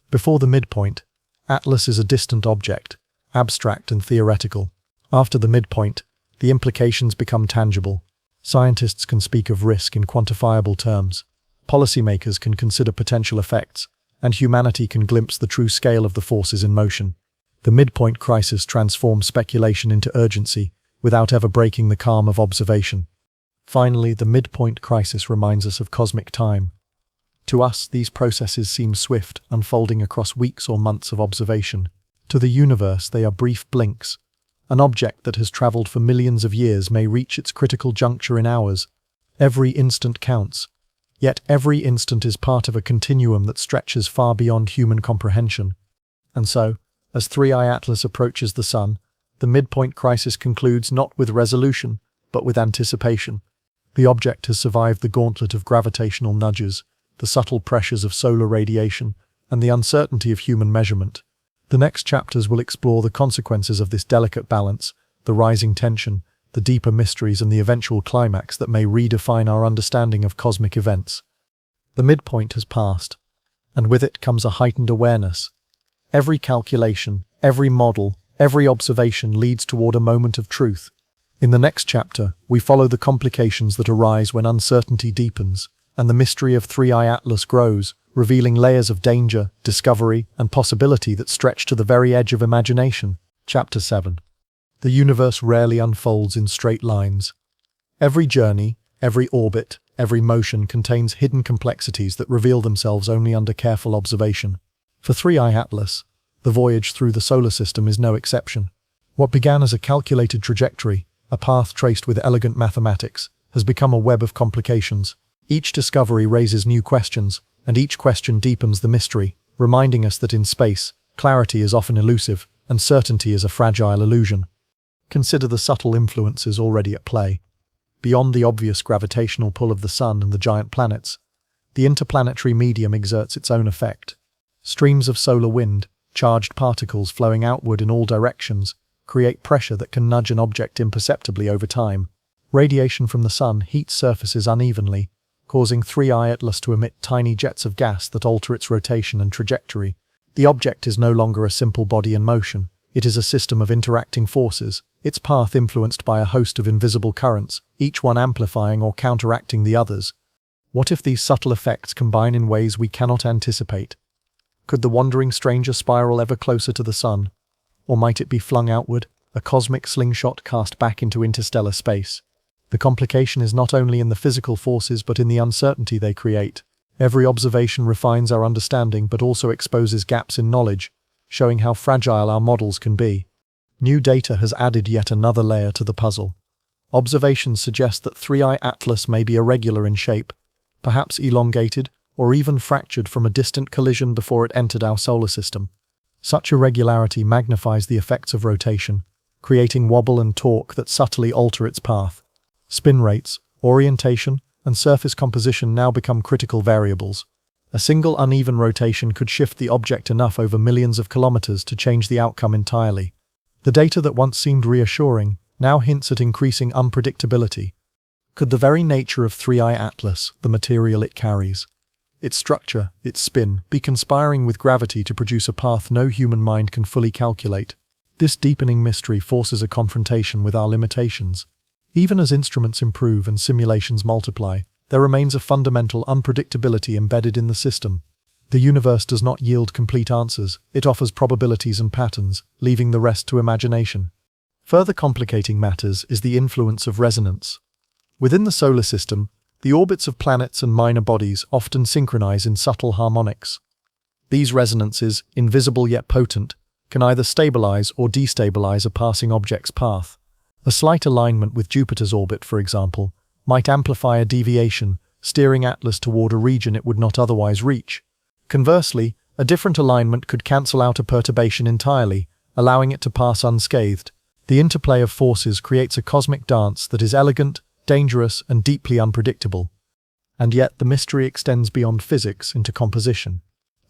Before the midpoint, Atlas is a distant object, abstract and theoretical. After the midpoint, the implications become tangible. Scientists can speak of risk in quantifiable terms. Policymakers can consider potential effects, and humanity can glimpse the true scale of the forces in motion. The midpoint crisis transforms speculation into urgency, without ever breaking the calm of observation. Finally, the midpoint crisis reminds us of cosmic time. To us, these processes seem swift, unfolding across weeks or months of observation. To the universe, they are brief blinks. An object that has traveled for millions of years may reach its critical juncture in hours. Every instant counts. Yet every instant is part of a continuum that stretches far beyond human comprehension. And so, as 3I Atlas approaches the Sun, the midpoint crisis concludes not with resolution, but with anticipation. The object has survived the gauntlet of gravitational nudges, the subtle pressures of solar radiation, and the uncertainty of human measurement. The next chapters will explore the consequences of this delicate balance, the rising tension, the deeper mysteries, and the eventual climax that may redefine our understanding of cosmic events. The midpoint has passed, and with it comes a heightened awareness. Every calculation, every model, every observation leads toward a moment of truth. In the next chapter, we follow the complications that arise when uncertainty deepens, and the mystery of 3I Atlas grows, revealing layers of danger, discovery, and possibility that stretch to the very edge of imagination. Chapter 7. The universe rarely unfolds in straight lines. Every journey, every orbit, every motion contains hidden complexities that reveal themselves only under careful observation. For 3I Atlas, the voyage through the solar system is no exception. What began as a calculated trajectory, a path traced with elegant mathematics, has become a web of complications. Each discovery raises new questions, and each question deepens the mystery, reminding us that in space, clarity is often elusive, and certainty is a fragile illusion. Consider the subtle influences already at play. Beyond the obvious gravitational pull of the Sun and the giant planets, the interplanetary medium exerts its own effect. Streams of solar wind, charged particles flowing outward in all directions, create pressure that can nudge an object imperceptibly over time. Radiation from the sun heats surfaces unevenly, causing 3I Atlas to emit tiny jets of gas that alter its rotation and trajectory. The object is no longer a simple body in motion. It is a system of interacting forces, its path influenced by a host of invisible currents, each one amplifying or counteracting the others. What if these subtle effects combine in ways we cannot anticipate? Could the wandering stranger spiral ever closer to the sun? Or might it be flung outward, a cosmic slingshot cast back into interstellar space? The complication is not only in the physical forces but in the uncertainty they create. Every observation refines our understanding but also exposes gaps in knowledge, showing how fragile our models can be. New data has added yet another layer to the puzzle. Observations suggest that 3I Atlas may be irregular in shape, perhaps elongated or even fractured from a distant collision before it entered our solar system. Such irregularity magnifies the effects of rotation, creating wobble and torque that subtly alter its path. Spin rates, orientation, and surface composition now become critical variables. A single uneven rotation could shift the object enough over millions of kilometers to change the outcome entirely. The data that once seemed reassuring now hints at increasing unpredictability. Could the very nature of 3I Atlas, the material it carries, its structure, its spin, be conspiring with gravity to produce a path no human mind can fully calculate? This deepening mystery forces a confrontation with our limitations. Even as instruments improve and simulations multiply, there remains a fundamental unpredictability embedded in the system. The universe does not yield complete answers, it offers probabilities and patterns, leaving the rest to imagination. Further complicating matters is the influence of resonance. Within the solar system, the orbits of planets and minor bodies often synchronize in subtle harmonics. These resonances, invisible yet potent, can either stabilize or destabilize a passing object's path. A slight alignment with Jupiter's orbit, for example, might amplify a deviation, steering Atlas toward a region it would not otherwise reach. Conversely, a different alignment could cancel out a perturbation entirely, allowing it to pass unscathed. The interplay of forces creates a cosmic dance that is elegant, dangerous, and deeply unpredictable. And yet the mystery extends beyond physics into composition.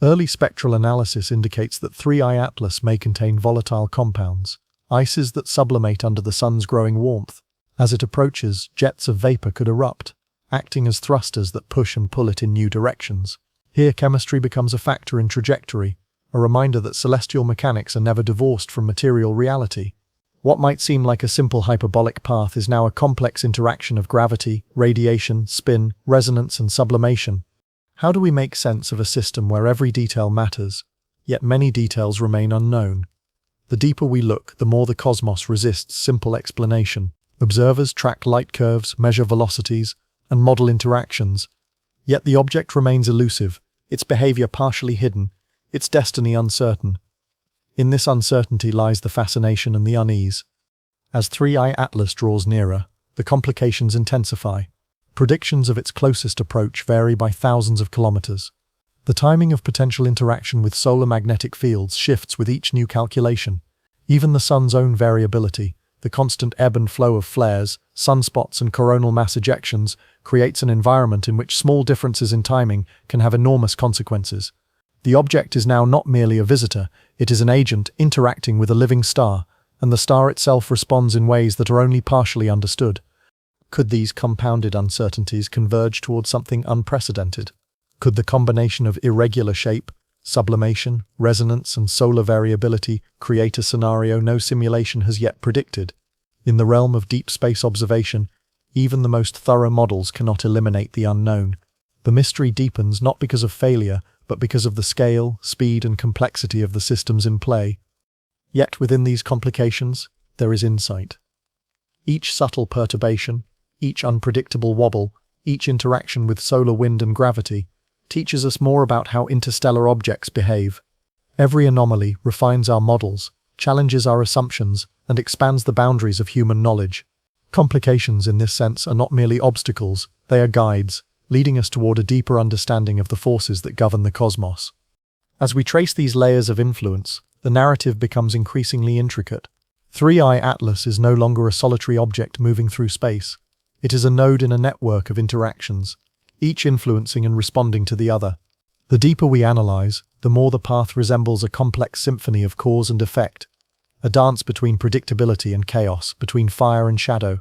Early spectral analysis indicates that 3I Atlas may contain volatile compounds, ices that sublimate under the sun's growing warmth. As it approaches, jets of vapor could erupt, acting as thrusters that push and pull it in new directions. Here chemistry becomes a factor in trajectory, a reminder that celestial mechanics are never divorced from material reality. What might seem like a simple hyperbolic path is now a complex interaction of gravity, radiation, spin, resonance, and sublimation. How do we make sense of a system where every detail matters, yet many details remain unknown? The deeper we look, the more the cosmos resists simple explanation. Observers track light curves, measure velocities, and model interactions. Yet the object remains elusive, its behavior partially hidden, its destiny uncertain. In this uncertainty lies the fascination and the unease. As 3I Atlas draws nearer, the complications intensify. Predictions of its closest approach vary by thousands of kilometers. The timing of potential interaction with solar magnetic fields shifts with each new calculation. Even the sun's own variability, the constant ebb and flow of flares, sunspots, and coronal mass ejections, creates an environment in which small differences in timing can have enormous consequences. The object is now not merely a visitor, it is an agent interacting with a living star, and the star itself responds in ways that are only partially understood. Could these compounded uncertainties converge towards something unprecedented? Could the combination of irregular shape, sublimation, resonance, and solar variability create a scenario no simulation has yet predicted? In the realm of deep space observation, even the most thorough models cannot eliminate the unknown. The mystery deepens not because of failure, but because of the scale, speed, and complexity of the systems in play. Yet within these complications, there is insight. Each subtle perturbation, each unpredictable wobble, each interaction with solar wind and gravity, teaches us more about how interstellar objects behave. Every anomaly refines our models, challenges our assumptions, and expands the boundaries of human knowledge. Complications in this sense are not merely obstacles, they are guides, leading us toward a deeper understanding of the forces that govern the cosmos. As we trace these layers of influence, the narrative becomes increasingly intricate. 3I Atlas is no longer a solitary object moving through space. It is a node in a network of interactions. each influencing and responding to the other. The deeper we analyze, the more the path resembles a complex symphony of cause and effect, a dance between predictability and chaos, between fire and shadow.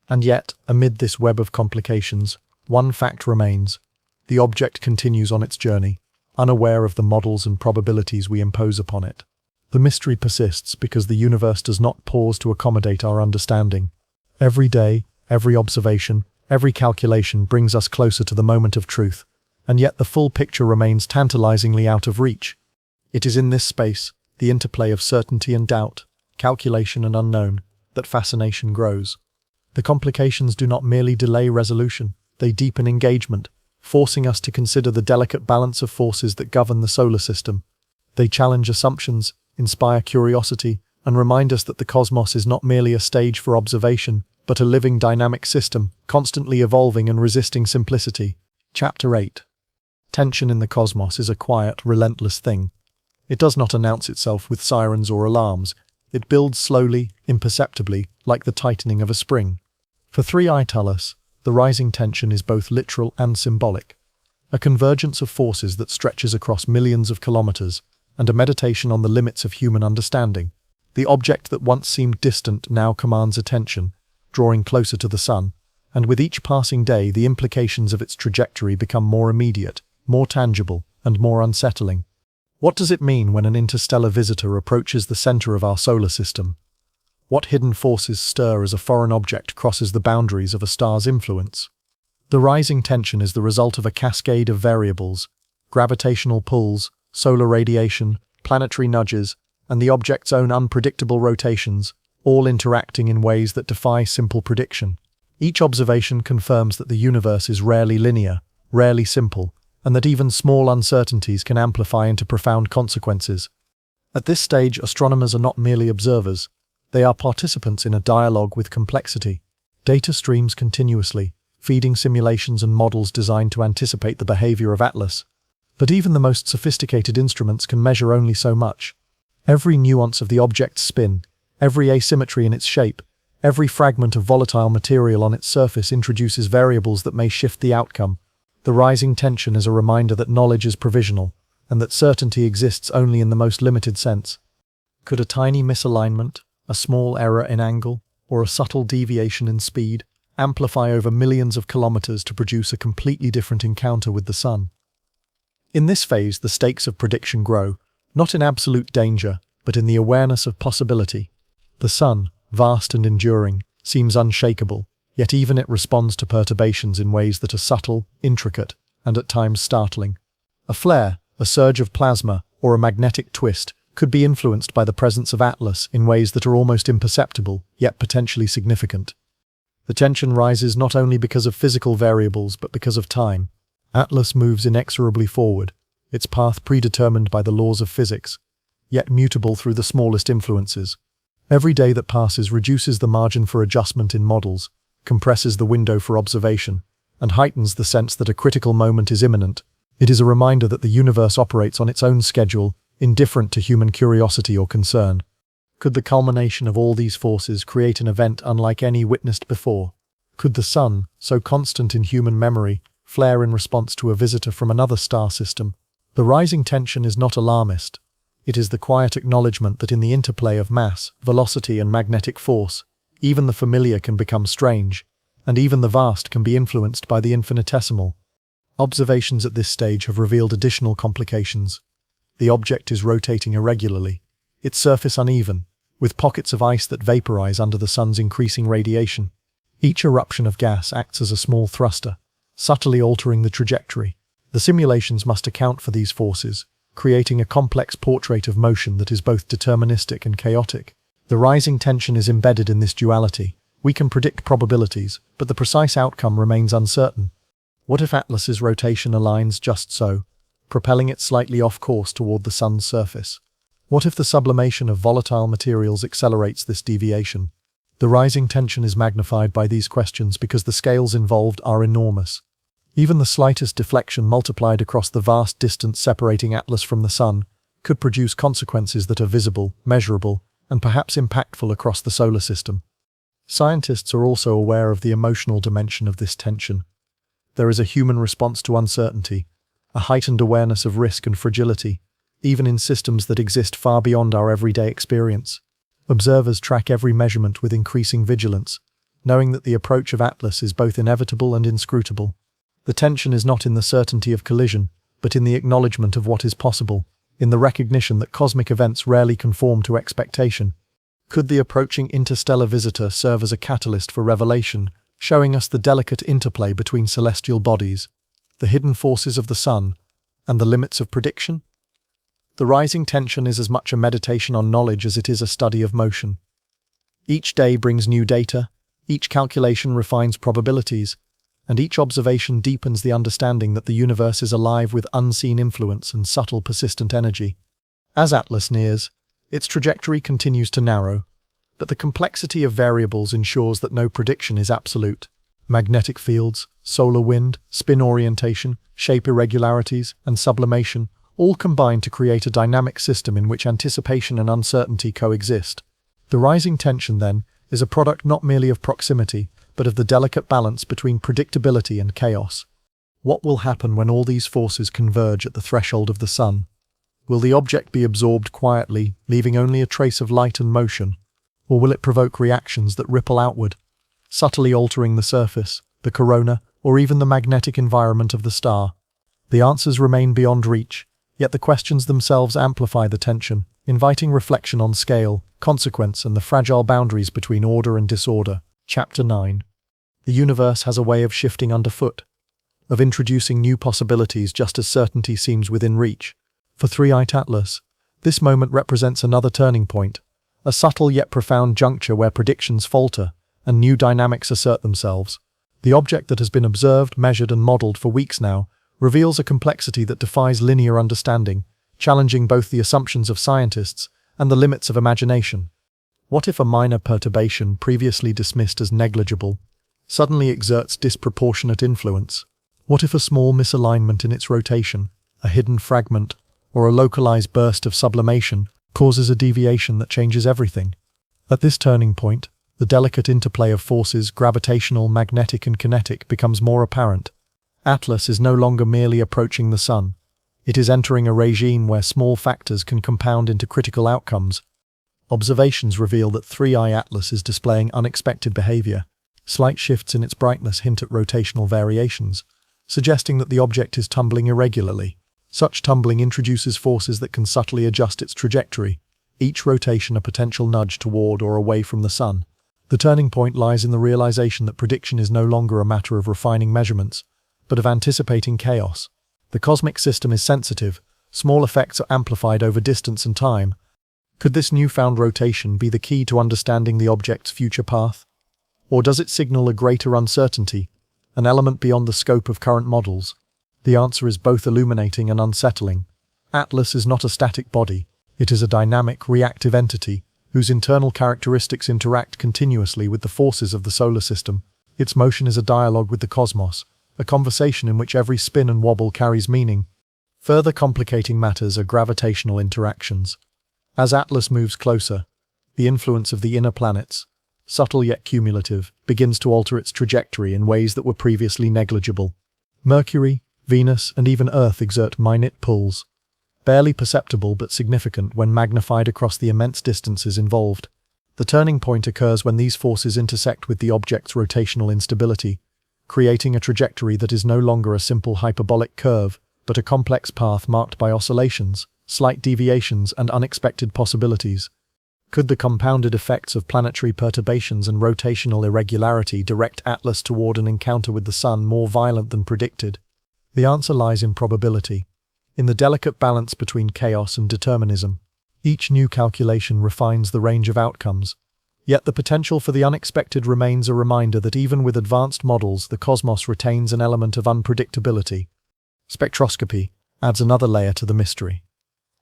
And yet, amid this web of complications, one fact remains: the object continues on its journey, unaware of the models and probabilities we impose upon it. The mystery persists because the universe does not pause to accommodate our understanding. Every day, every observation, every calculation brings us closer to the moment of truth, and yet the full picture remains tantalizingly out of reach. It is in this space, the interplay of certainty and doubt, calculation and unknown, that fascination grows. The complications do not merely delay resolution, they deepen engagement, forcing us to consider the delicate balance of forces that govern the solar system. They challenge assumptions, inspire curiosity, and remind us that the cosmos is not merely a stage for observation, but a living dynamic system, constantly evolving and resisting simplicity. Chapter 8. Tension in the cosmos is a quiet, relentless thing. It does not announce itself with sirens or alarms. It builds slowly, imperceptibly, like the tightening of a spring. For 3I Tullus, the rising tension is both literal and symbolic, a convergence of forces that stretches across millions of kilometers, and a meditation on the limits of human understanding. The object that once seemed distant now commands attention, drawing closer to the sun, and with each passing day the implications of its trajectory become more immediate, more tangible, and more unsettling. What does it mean when an interstellar visitor approaches the center of our solar system? What hidden forces stir as a foreign object crosses the boundaries of a star's influence? The rising tension is the result of a cascade of variables: gravitational pulls, solar radiation, planetary nudges, and the object's own unpredictable rotations, all interacting in ways that defy simple prediction. Each observation confirms that the universe is rarely linear, rarely simple, and that even small uncertainties can amplify into profound consequences. At this stage, astronomers are not merely observers. They are participants in a dialogue with complexity. Data streams continuously, feeding simulations and models designed to anticipate the behavior of Atlas. But even the most sophisticated instruments can measure only so much. Every nuance of the object's spin, every asymmetry in its shape, every fragment of volatile material on its surface introduces variables that may shift the outcome. The rising tension is a reminder that knowledge is provisional, and that certainty exists only in the most limited sense. Could a tiny misalignment, a small error in angle, or a subtle deviation in speed amplify over millions of kilometers to produce a completely different encounter with the sun? In this phase, the stakes of prediction grow, not in absolute danger, but in the awareness of possibility. The sun, vast and enduring, seems unshakable, yet even it responds to perturbations in ways that are subtle, intricate, and at times startling. A flare, a surge of plasma, or a magnetic twist could be influenced by the presence of Atlas in ways that are almost imperceptible, yet potentially significant. The tension rises not only because of physical variables, but because of time. Atlas moves inexorably forward, its path predetermined by the laws of physics, yet mutable through the smallest influences. Every day that passes reduces the margin for adjustment in models, compresses the window for observation, and heightens the sense that a critical moment is imminent. It is a reminder that the universe operates on its own schedule, indifferent to human curiosity or concern. Could the culmination of all these forces create an event unlike any witnessed before? Could the sun, so constant in human memory, flare in response to a visitor from another star system? The rising tension is not alarmist. It is the quiet acknowledgement that in the interplay of mass, velocity, and magnetic force, even the familiar can become strange, and even the vast can be influenced by the infinitesimal. Observations at this stage have revealed additional complications. The object is rotating irregularly, its surface uneven, with pockets of ice that vaporize under the sun's increasing radiation. Each eruption of gas acts as a small thruster, subtly altering the trajectory. The simulations must account for these forces, creating a complex portrait of motion that is both deterministic and chaotic. The rising tension is embedded in this duality. We can predict probabilities, but the precise outcome remains uncertain. What if Atlas's rotation aligns just so, propelling it slightly off course toward the sun's surface? What if the sublimation of volatile materials accelerates this deviation? The rising tension is magnified by these questions because the scales involved are enormous. Even the slightest deflection multiplied across the vast distance separating Atlas from the sun could produce consequences that are visible, measurable, and perhaps impactful across the solar system. Scientists are also aware of the emotional dimension of this tension. There is a human response to uncertainty, a heightened awareness of risk and fragility, even in systems that exist far beyond our everyday experience. Observers track every measurement with increasing vigilance, knowing that the approach of Atlas is both inevitable and inscrutable. The tension is not in the certainty of collision, but in the acknowledgement of what is possible, in the recognition that cosmic events rarely conform to expectation. Could the approaching interstellar visitor serve as a catalyst for revelation, showing us the delicate interplay between celestial bodies, the hidden forces of the sun, and the limits of prediction? The rising tension is as much a meditation on knowledge as it is a study of motion. Each day brings new data, each calculation refines probabilities, and each observation deepens the understanding that the universe is alive with unseen influence and subtle persistent energy. As Atlas nears, its trajectory continues to narrow, but the complexity of variables ensures that no prediction is absolute. Magnetic fields, solar wind, spin orientation, shape irregularities, and sublimation all combine to create a dynamic system in which anticipation and uncertainty coexist. The rising tension, then, is a product not merely of proximity, but of the delicate balance between predictability and chaos. What will happen when all these forces converge at the threshold of the sun? Will the object be absorbed quietly, leaving only a trace of light and motion? Or will it provoke reactions that ripple outward, subtly altering the surface, the corona, or even the magnetic environment of the star? The answers remain beyond reach, yet the questions themselves amplify the tension, inviting reflection on scale, consequence, and the fragile boundaries between order and disorder. Chapter 9. The universe has a way of shifting underfoot, of introducing new possibilities just as certainty seems within reach. For Three-Eyed Atlas, this moment represents another turning point, a subtle yet profound juncture where predictions falter and new dynamics assert themselves. The object that has been observed, measured, and modeled for weeks now reveals a complexity that defies linear understanding, challenging both the assumptions of scientists and the limits of imagination. What if a minor perturbation, previously dismissed as negligible, suddenly exerts disproportionate influence? What if a small misalignment in its rotation, a hidden fragment, or a localized burst of sublimation causes a deviation that changes everything? At this turning point, the delicate interplay of forces, gravitational, magnetic, and kinetic, becomes more apparent. Atlas is no longer merely approaching the sun. It is entering a regime where small factors can compound into critical outcomes. Observations reveal that Three-Eye Atlas is displaying unexpected behavior. Slight shifts in its brightness hint at rotational variations, suggesting that the object is tumbling irregularly. Such tumbling introduces forces that can subtly adjust its trajectory, each rotation a potential nudge toward or away from the sun. The turning point lies in the realization that prediction is no longer a matter of refining measurements, but of anticipating chaos. The cosmic system is sensitive, small effects are amplified over distance and time. Could this newfound rotation be the key to understanding the object's future path? Or does it signal a greater uncertainty, an element beyond the scope of current models? The answer is both illuminating and unsettling. Atlas is not a static body, it is a dynamic, reactive entity, whose internal characteristics interact continuously with the forces of the solar system. Its motion is a dialogue with the cosmos, a conversation in which every spin and wobble carries meaning. Further complicating matters are gravitational interactions. As Atlas moves closer, the influence of the inner planets, subtle yet cumulative, begins to alter its trajectory in ways that were previously negligible. Mercury, Venus, and even Earth exert minute pulls, barely perceptible but significant when magnified across the immense distances involved. The turning point occurs when these forces intersect with the object's rotational instability, creating a trajectory that is no longer a simple hyperbolic curve, but a complex path marked by oscillations, slight deviations, and unexpected possibilities. Could the compounded effects of planetary perturbations and rotational irregularity direct Atlas toward an encounter with the sun more violent than predicted? The answer lies in probability, in the delicate balance between chaos and determinism. Each new calculation refines the range of outcomes, yet the potential for the unexpected remains a reminder that even with advanced models, the cosmos retains an element of unpredictability. Spectroscopy adds another layer to the mystery.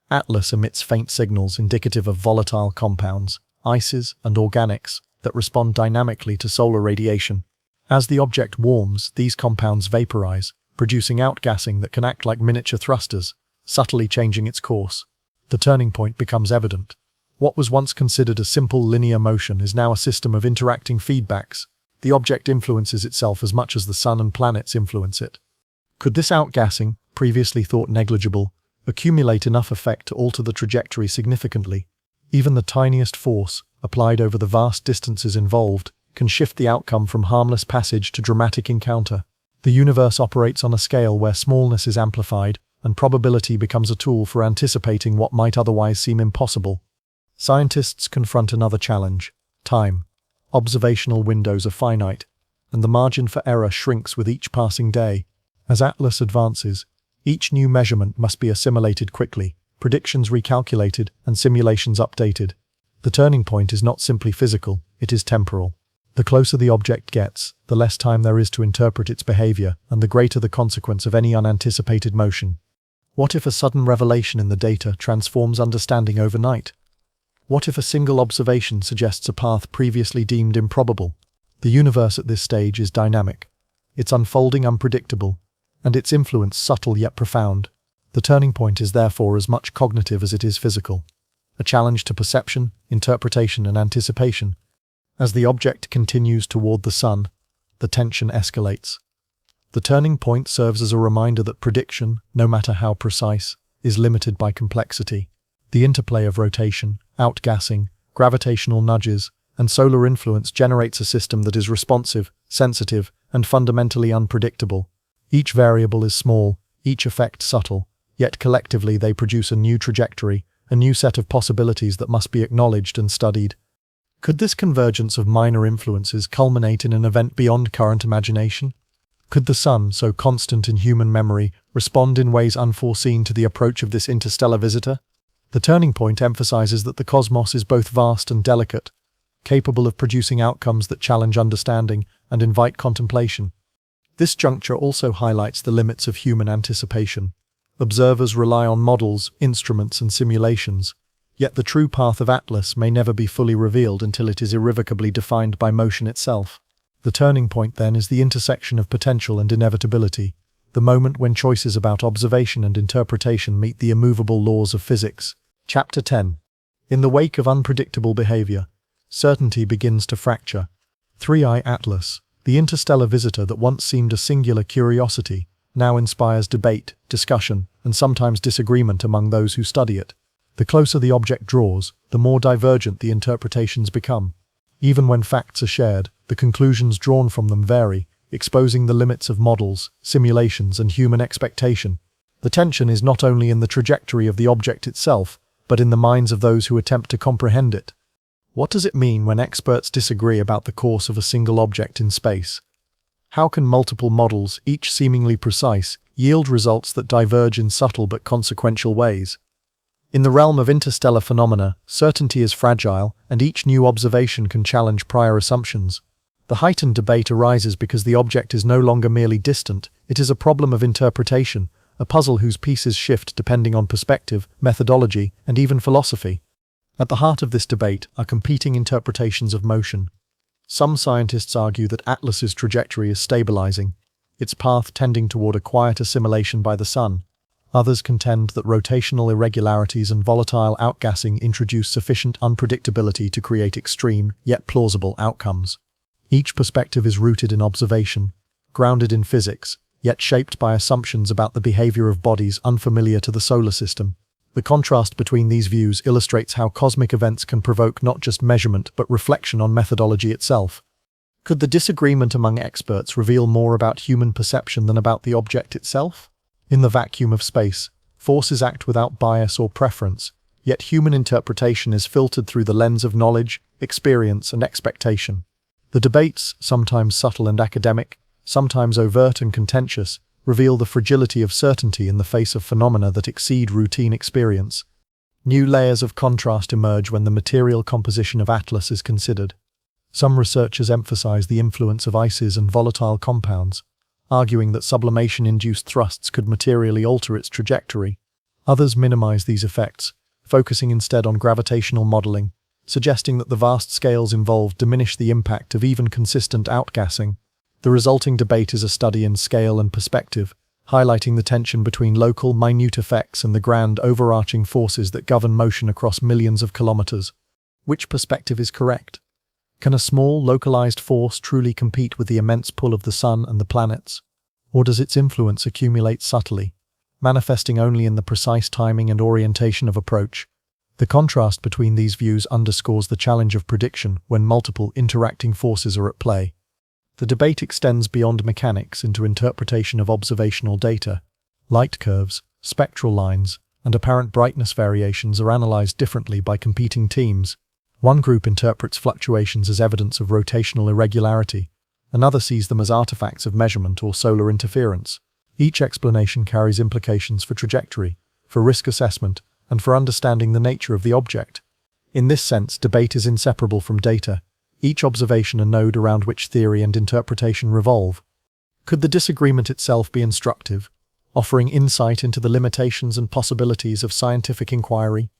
Atlas emits faint signals indicative of volatile compounds, ices, and organics that respond dynamically to solar radiation. As the object warms, these compounds vaporize, producing outgassing that can act like miniature thrusters, subtly changing its course. The turning point becomes evident. What was once considered a simple linear motion is now a system of interacting feedbacks. the object influences itself as much as the sun and planets influence it. Could this outgassing, previously thought negligible, accumulate enough effect to alter the trajectory significantly? Even the tiniest force, applied over the vast distances involved, can shift the outcome from harmless passage to dramatic encounter. The universe operates on a scale where smallness is amplified, and probability becomes a tool for anticipating what might otherwise seem impossible. Scientists confront another challenge: time. Observational windows are finite, and the margin for error shrinks with each passing day. As Atlas advances, each new measurement must be assimilated quickly, predictions recalculated, and simulations updated. The turning point is not simply physical, it is temporal. The closer the object gets, the less time there is to interpret its behavior, and the greater the consequence of any unanticipated motion. What if a sudden revelation in the data transforms understanding overnight? What if a single observation suggests a path previously deemed improbable? The universe at this stage is dynamic. Its unfolding unpredictable, and its influence subtle yet profound. The turning point is therefore as much cognitive as it is physical, a challenge to perception, interpretation, and anticipation. As the object continues toward the sun, the tension escalates. The turning point serves as a reminder that prediction, no matter how precise, is limited by complexity. The interplay of rotation, outgassing, gravitational nudges, and solar influence generates a system that is responsive, sensitive, and fundamentally unpredictable. Each variable is small, each effect subtle, yet collectively they produce a new trajectory, a new set of possibilities that must be acknowledged and studied. Could this convergence of minor influences culminate in an event beyond current imagination? Could the sun, so constant in human memory, respond in ways unforeseen to the approach of this interstellar visitor? The turning point emphasizes that the cosmos is both vast and delicate, capable of producing outcomes that challenge understanding and invite contemplation. This juncture also highlights the limits of human anticipation. Observers rely on models, instruments, and simulations, yet the true path of Atlas may never be fully revealed until it is irrevocably defined by motion itself. The turning point, then, is the intersection of potential and inevitability, the moment when choices about observation and interpretation meet the immovable laws of physics. Chapter 10. In the wake of unpredictable behavior, certainty begins to fracture. 3i Atlas, the interstellar visitor that once seemed a singular curiosity, now inspires debate, discussion, and sometimes disagreement among those who study it. The closer the object draws, the more divergent the interpretations become. Even when facts are shared, the conclusions drawn from them vary, exposing the limits of models, simulations, and human expectation. The tension is not only in the trajectory of the object itself, but in the minds of those who attempt to comprehend it. What does it mean when experts disagree about the course of a single object in space? How can multiple models, each seemingly precise, yield results that diverge in subtle but consequential ways? In the realm of interstellar phenomena, certainty is fragile, and each new observation can challenge prior assumptions. The heightened debate arises because the object is no longer merely distant, it is a problem of interpretation, a puzzle whose pieces shift depending on perspective, methodology, and even philosophy. At the heart of this debate are competing interpretations of motion. Some scientists argue that Atlas's trajectory is stabilizing, its path tending toward a quiet assimilation by the sun. Others contend that rotational irregularities and volatile outgassing introduce sufficient unpredictability to create extreme, yet plausible outcomes. Each perspective is rooted in observation, grounded in physics, yet shaped by assumptions about the behavior of bodies unfamiliar to the solar system. The contrast between these views illustrates how cosmic events can provoke not just measurement but reflection on methodology itself. Could the disagreement among experts reveal more about human perception than about the object itself? In the vacuum of space, forces act without bias or preference, yet human interpretation is filtered through the lens of knowledge, experience, and expectation. The debates, sometimes subtle and academic, sometimes overt and contentious, reveal the fragility of certainty in the face of phenomena that exceed routine experience. New layers of contrast emerge when the material composition of Atlas is considered. Some researchers emphasize the influence of ices and volatile compounds, arguing that sublimation-induced thrusts could materially alter its trajectory. Others minimize these effects, focusing instead on gravitational modeling, suggesting that the vast scales involved diminish the impact of even consistent outgassing. The resulting debate is a study in scale and perspective, highlighting the tension between local, minute effects and the grand, overarching forces that govern motion across millions of kilometers. Which perspective is correct? Can a small, localized force truly compete with the immense pull of the sun and the planets? Or does its influence accumulate subtly, manifesting only in the precise timing and orientation of approach? The contrast between these views underscores the challenge of prediction when multiple interacting forces are at play. The debate extends beyond mechanics into interpretation of observational data. Light curves, spectral lines, and apparent brightness variations are analyzed differently by competing teams. One group interprets fluctuations as evidence of rotational irregularity, another sees them as artifacts of measurement or solar interference. Each explanation carries implications for trajectory, for risk assessment, and for understanding the nature of the object. In this sense, debate is inseparable from data, each observation a node around which theory and interpretation revolve. Could the disagreement itself be instructive, offering insight into the limitations and possibilities of scientific inquiry?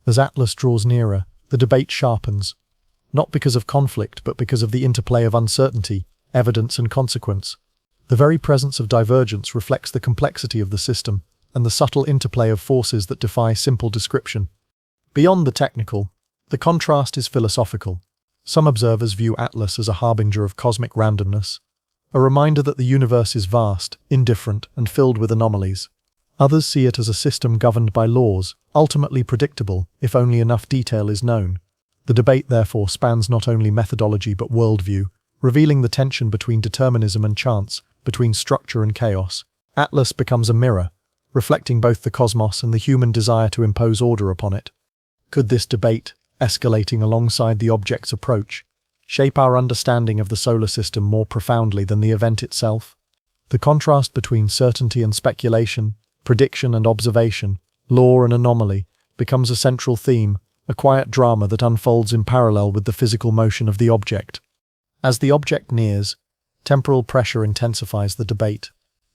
As Atlas draws nearer, the debate sharpens, not because of conflict but because of the interplay of uncertainty, evidence and consequence. The very presence of divergence reflects the complexity of the system and the subtle interplay of forces that defy simple description. Beyond the technical, the contrast is philosophical. Some observers view Atlas as a harbinger of cosmic randomness, a reminder that the universe is vast, indifferent, and filled with anomalies. Others see it as a system governed by laws, ultimately predictable if only enough detail is known. The debate therefore spans not only methodology but worldview, revealing the tension between determinism and chance, between structure and chaos. Atlas becomes a mirror, reflecting both the cosmos and the human desire to impose order upon it. Could this debate, escalating alongside the object's approach, shape our understanding of the solar system more profoundly than the event itself? The contrast between certainty and speculation, prediction and observation, law and anomaly, becomes a central theme, a quiet drama that unfolds in parallel with the physical motion of the object. As the object nears, temporal pressure intensifies the debate.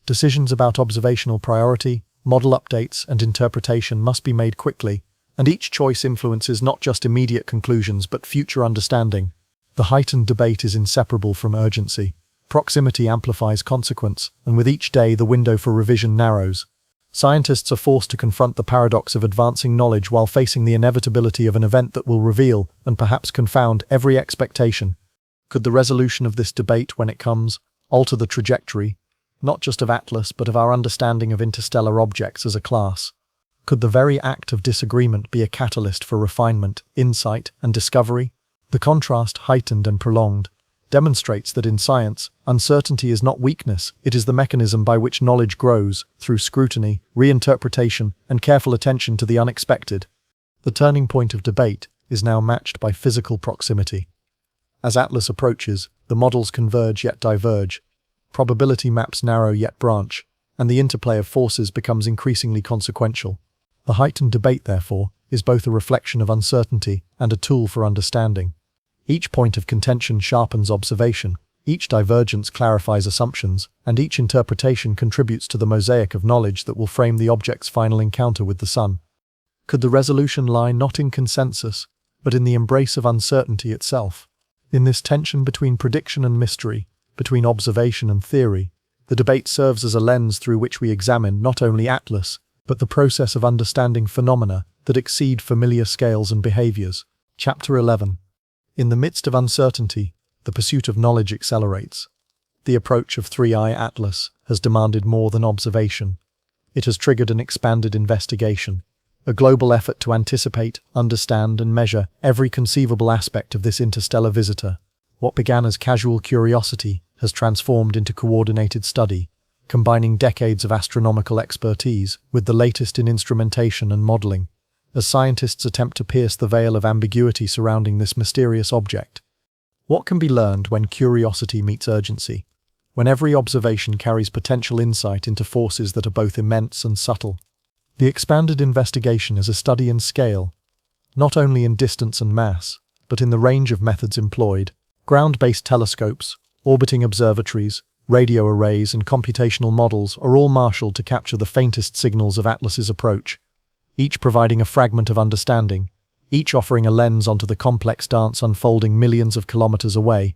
Decisions about observational priority, model updates, and interpretation must be made quickly, and each choice influences not just immediate conclusions but future understanding. The heightened debate is inseparable from urgency. Proximity amplifies consequence, and with each day the window for revision narrows. Scientists are forced to confront the paradox of advancing knowledge while facing the inevitability of an event that will reveal, and perhaps confound, every expectation. Could the resolution of this debate, when it comes, alter the trajectory, not just of Atlas but of our understanding of interstellar objects as a class? Could the very act of disagreement be a catalyst for refinement, insight, and discovery? The contrast, heightened and prolonged, demonstrates that in science, uncertainty is not weakness, it is the mechanism by which knowledge grows, through scrutiny, reinterpretation, and careful attention to the unexpected. The turning point of debate is now matched by physical proximity. As Atlas approaches, the models converge yet diverge, probability maps narrow yet branch, and the interplay of forces becomes increasingly consequential. The heightened debate, therefore, is both a reflection of uncertainty and a tool for understanding. Each point of contention sharpens observation, each divergence clarifies assumptions, and each interpretation contributes to the mosaic of knowledge that will frame the object's final encounter with the sun. Could the resolution lie not in consensus, but in the embrace of uncertainty itself? In this tension between prediction and mystery, between observation and theory, the debate serves as a lens through which we examine not only Atlas, but the process of understanding phenomena that exceed familiar scales and behaviors. Chapter 11. In the midst of uncertainty, the pursuit of knowledge accelerates. The approach of 3i Atlas has demanded more than observation. It has triggered an expanded investigation, a global effort to anticipate, understand, and measure every conceivable aspect of this interstellar visitor. What began as casual curiosity has transformed into coordinated study, combining decades of astronomical expertise with the latest in instrumentation and modeling, as scientists attempt to pierce the veil of ambiguity surrounding this mysterious object. What can be learned when curiosity meets urgency? When every observation carries potential insight into forces that are both immense and subtle? The expanded investigation is a study in scale, not only in distance and mass, but in the range of methods employed. Ground-based telescopes, orbiting observatories, radio arrays, and computational models are all marshaled to capture the faintest signals of Atlas's approach, each providing a fragment of understanding, each offering a lens onto the complex dance unfolding millions of kilometers away.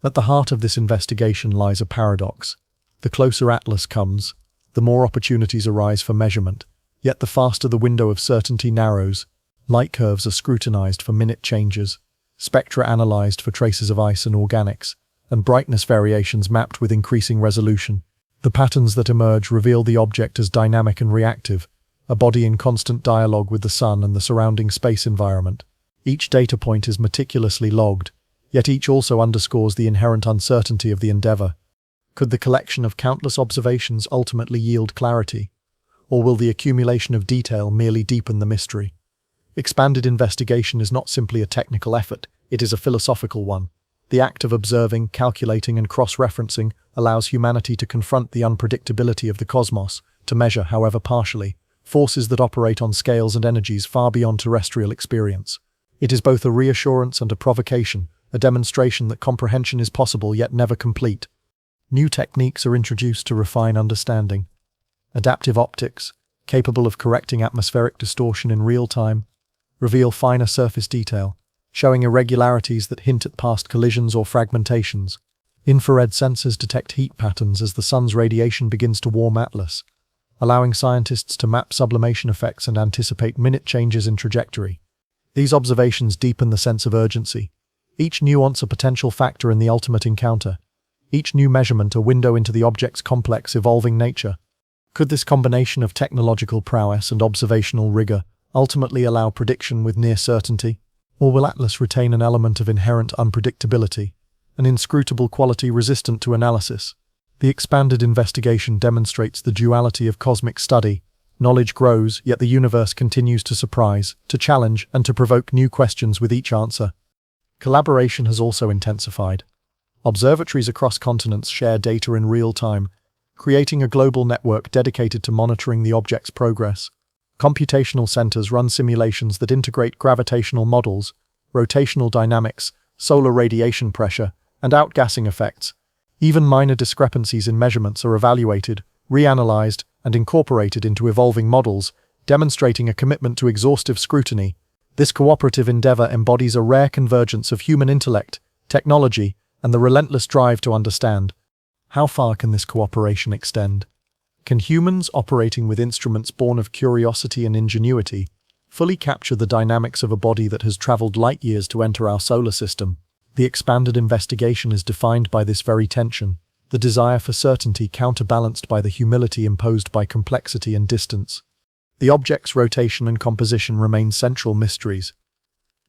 At the heart of this investigation lies a paradox. The closer Atlas comes, the more opportunities arise for measurement, yet the faster the window of certainty narrows. Light curves are scrutinized for minute changes, spectra analyzed for traces of ice and organics, and brightness variations mapped with increasing resolution. The patterns that emerge reveal the object as dynamic and reactive, a body in constant dialogue with the sun and the surrounding space environment. Each data point is meticulously logged, yet each also underscores the inherent uncertainty of the endeavor. Could the collection of countless observations ultimately yield clarity? Or will the accumulation of detail merely deepen the mystery? Expanded investigation is not simply a technical effort, it is a philosophical one. The act of observing, calculating, and cross-referencing allows humanity to confront the unpredictability of the cosmos, to measure, however partially, forces that operate on scales and energies far beyond terrestrial experience. It is both a reassurance and a provocation, a demonstration that comprehension is possible yet never complete. New techniques are introduced to refine understanding. Adaptive optics, capable of correcting atmospheric distortion in real time, reveal finer surface detail, showing irregularities that hint at past collisions or fragmentations. Infrared sensors detect heat patterns as the sun's radiation begins to warm Atlas, allowing scientists to map sublimation effects and anticipate minute changes in trajectory. These observations deepen the sense of urgency, each nuance a potential factor in the ultimate encounter, each new measurement a window into the object's complex, evolving nature. Could this combination of technological prowess and observational rigor ultimately allow prediction with near certainty? Or will Atlas retain an element of inherent unpredictability, an inscrutable quality resistant to analysis? The expanded investigation demonstrates the duality of cosmic study. Knowledge grows, yet the universe continues to surprise, to challenge, and to provoke new questions with each answer. Collaboration has also intensified. Observatories across continents share data in real time, creating a global network dedicated to monitoring the object's progress. Computational centers run simulations that integrate gravitational models, rotational dynamics, solar radiation pressure, and outgassing effects. Even minor discrepancies in measurements are evaluated, reanalyzed, and incorporated into evolving models, demonstrating a commitment to exhaustive scrutiny. This cooperative endeavor embodies a rare convergence of human intellect, technology, and the relentless drive to understand. How far can this cooperation extend? Can humans, operating with instruments born of curiosity and ingenuity, fully capture the dynamics of a body that has traveled light years to enter our solar system? The expanded investigation is defined by this very tension, the desire for certainty counterbalanced by the humility imposed by complexity and distance. The object's rotation and composition remain central mysteries.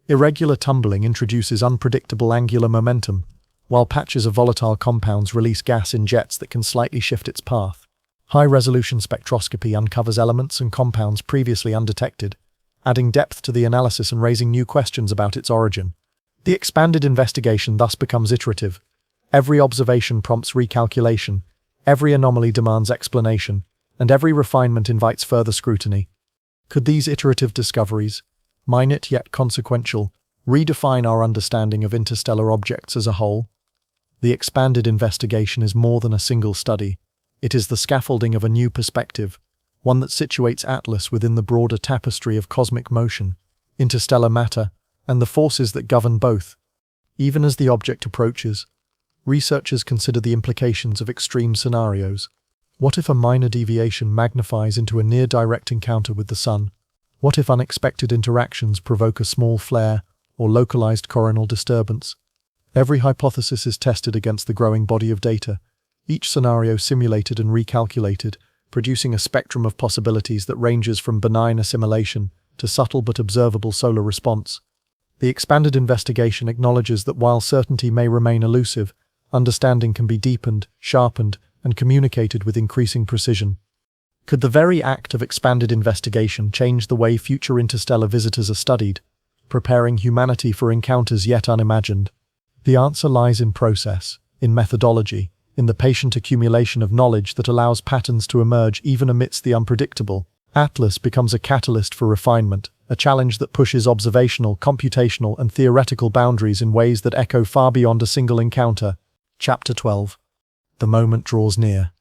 Irregular tumbling introduces unpredictable angular momentum, while patches of volatile compounds release gas in jets that can slightly shift its path. High-resolution spectroscopy uncovers elements and compounds previously undetected, adding depth to the analysis and raising new questions about its origin. The expanded investigation thus becomes iterative. Every observation prompts recalculation, every anomaly demands explanation, and every refinement invites further scrutiny. Could these iterative discoveries, minute yet consequential, redefine our understanding of interstellar objects as a whole? The expanded investigation is more than a single study. It is the scaffolding of a new perspective, one that situates Atlas within the broader tapestry of cosmic motion, interstellar matter, and the forces that govern both. Even as the object approaches, researchers consider the implications of extreme scenarios. What if a minor deviation magnifies into a near-direct encounter with the sun? What if unexpected interactions provoke a small flare or localized coronal disturbance? Every hypothesis is tested against the growing body of data, each scenario simulated and recalculated, producing a spectrum of possibilities that ranges from benign assimilation to subtle but observable solar response. The expanded investigation acknowledges that while certainty may remain elusive, understanding can be deepened, sharpened, and communicated with increasing precision. Could the very act of expanded investigation change the way future interstellar visitors are studied, preparing humanity for encounters yet unimagined? The answer lies in process, in methodology, in the patient accumulation of knowledge that allows patterns to emerge even amidst the unpredictable. Atlas becomes a catalyst for refinement, a challenge that pushes observational, computational, and theoretical boundaries in ways that echo far beyond a single encounter. Chapter 12. The moment draws near.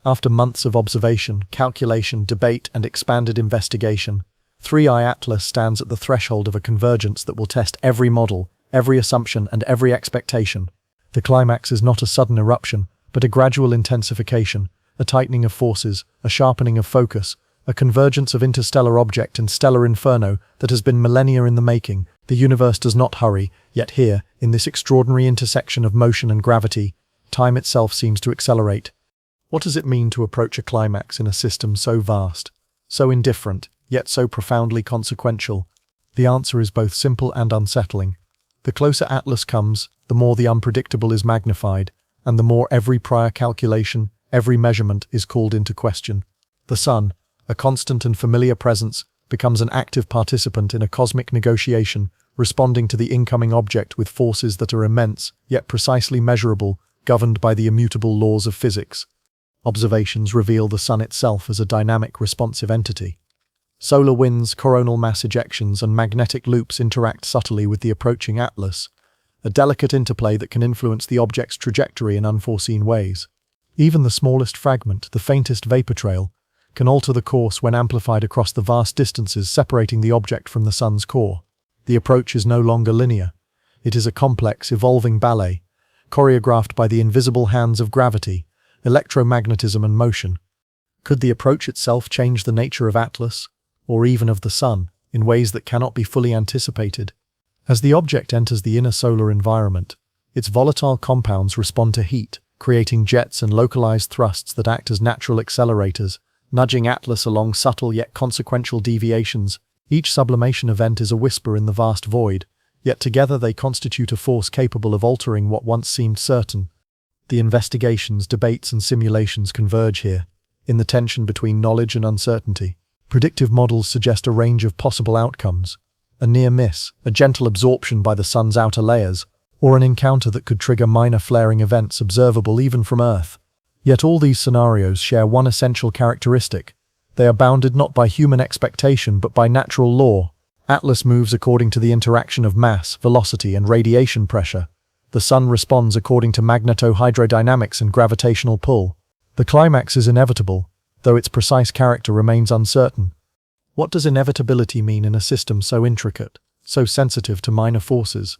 After months of observation, calculation, debate, and expanded investigation, 3i Atlas stands at the threshold of a convergence that will test every model, every assumption, and every expectation. The climax is not a sudden eruption, but a gradual intensification, a tightening of forces, a sharpening of focus, a convergence of interstellar object and stellar inferno that has been millennia in the making. The universe does not hurry, yet here, in this extraordinary intersection of motion and gravity, time itself seems to accelerate. What does it mean to approach a climax in a system so vast, so indifferent, yet so profoundly consequential? The answer is both simple and unsettling. The closer Atlas comes, the more the unpredictable is magnified, and the more every prior calculation, every measurement is called into question. The Sun, a constant and familiar presence, becomes an active participant in a cosmic negotiation, responding to the incoming object with forces that are immense, yet precisely measurable, governed by the immutable laws of physics. Observations reveal the Sun itself as a dynamic, responsive entity. Solar winds, coronal mass ejections, and magnetic loops interact subtly with the approaching Atlas, a delicate interplay that can influence the object's trajectory in unforeseen ways. Even the smallest fragment, the faintest vapor trail, can alter the course when amplified across the vast distances separating the object from the Sun's core. The approach is no longer linear. It is a complex, evolving ballet, choreographed by the invisible hands of gravity, electromagnetism and motion. Could the approach itself change the nature of Atlas, or even of the Sun, in ways that cannot be fully anticipated? As the object enters the inner solar environment, its volatile compounds respond to heat, creating jets and localized thrusts that act as natural accelerators, nudging Atlas along subtle yet consequential deviations. Each sublimation event is a whisper in the vast void, yet together they constitute a force capable of altering what once seemed certain. The investigations, debates, and simulations converge here, in the tension between knowledge and uncertainty. Predictive models suggest a range of possible outcomes: a near miss, a gentle absorption by the Sun's outer layers, or an encounter that could trigger minor flaring events observable even from Earth. Yet all these scenarios share one essential characteristic: they are bounded not by human expectation but by natural law. Atlas moves according to the interaction of mass, velocity, and radiation pressure. The Sun responds according to magneto-hydrodynamics and gravitational pull. The climax is inevitable, though its precise character remains uncertain. What does inevitability mean in a system so intricate, so sensitive to minor forces?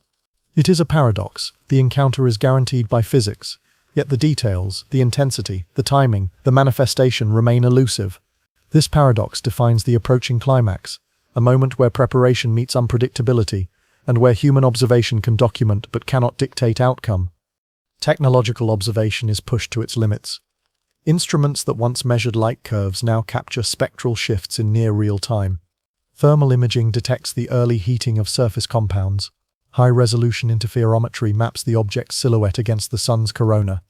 It is a paradox. The encounter is guaranteed by physics, yet the details, the intensity, the timing, the manifestation remain elusive. This paradox defines the approaching climax, a moment where preparation meets unpredictability, and where human observation can document but cannot dictate outcome. Technological observation is pushed to its limits. Instruments that once measured light curves now capture spectral shifts in near real time. Thermal imaging detects the early heating of surface compounds. High-resolution interferometry maps the object's silhouette against the Sun's corona,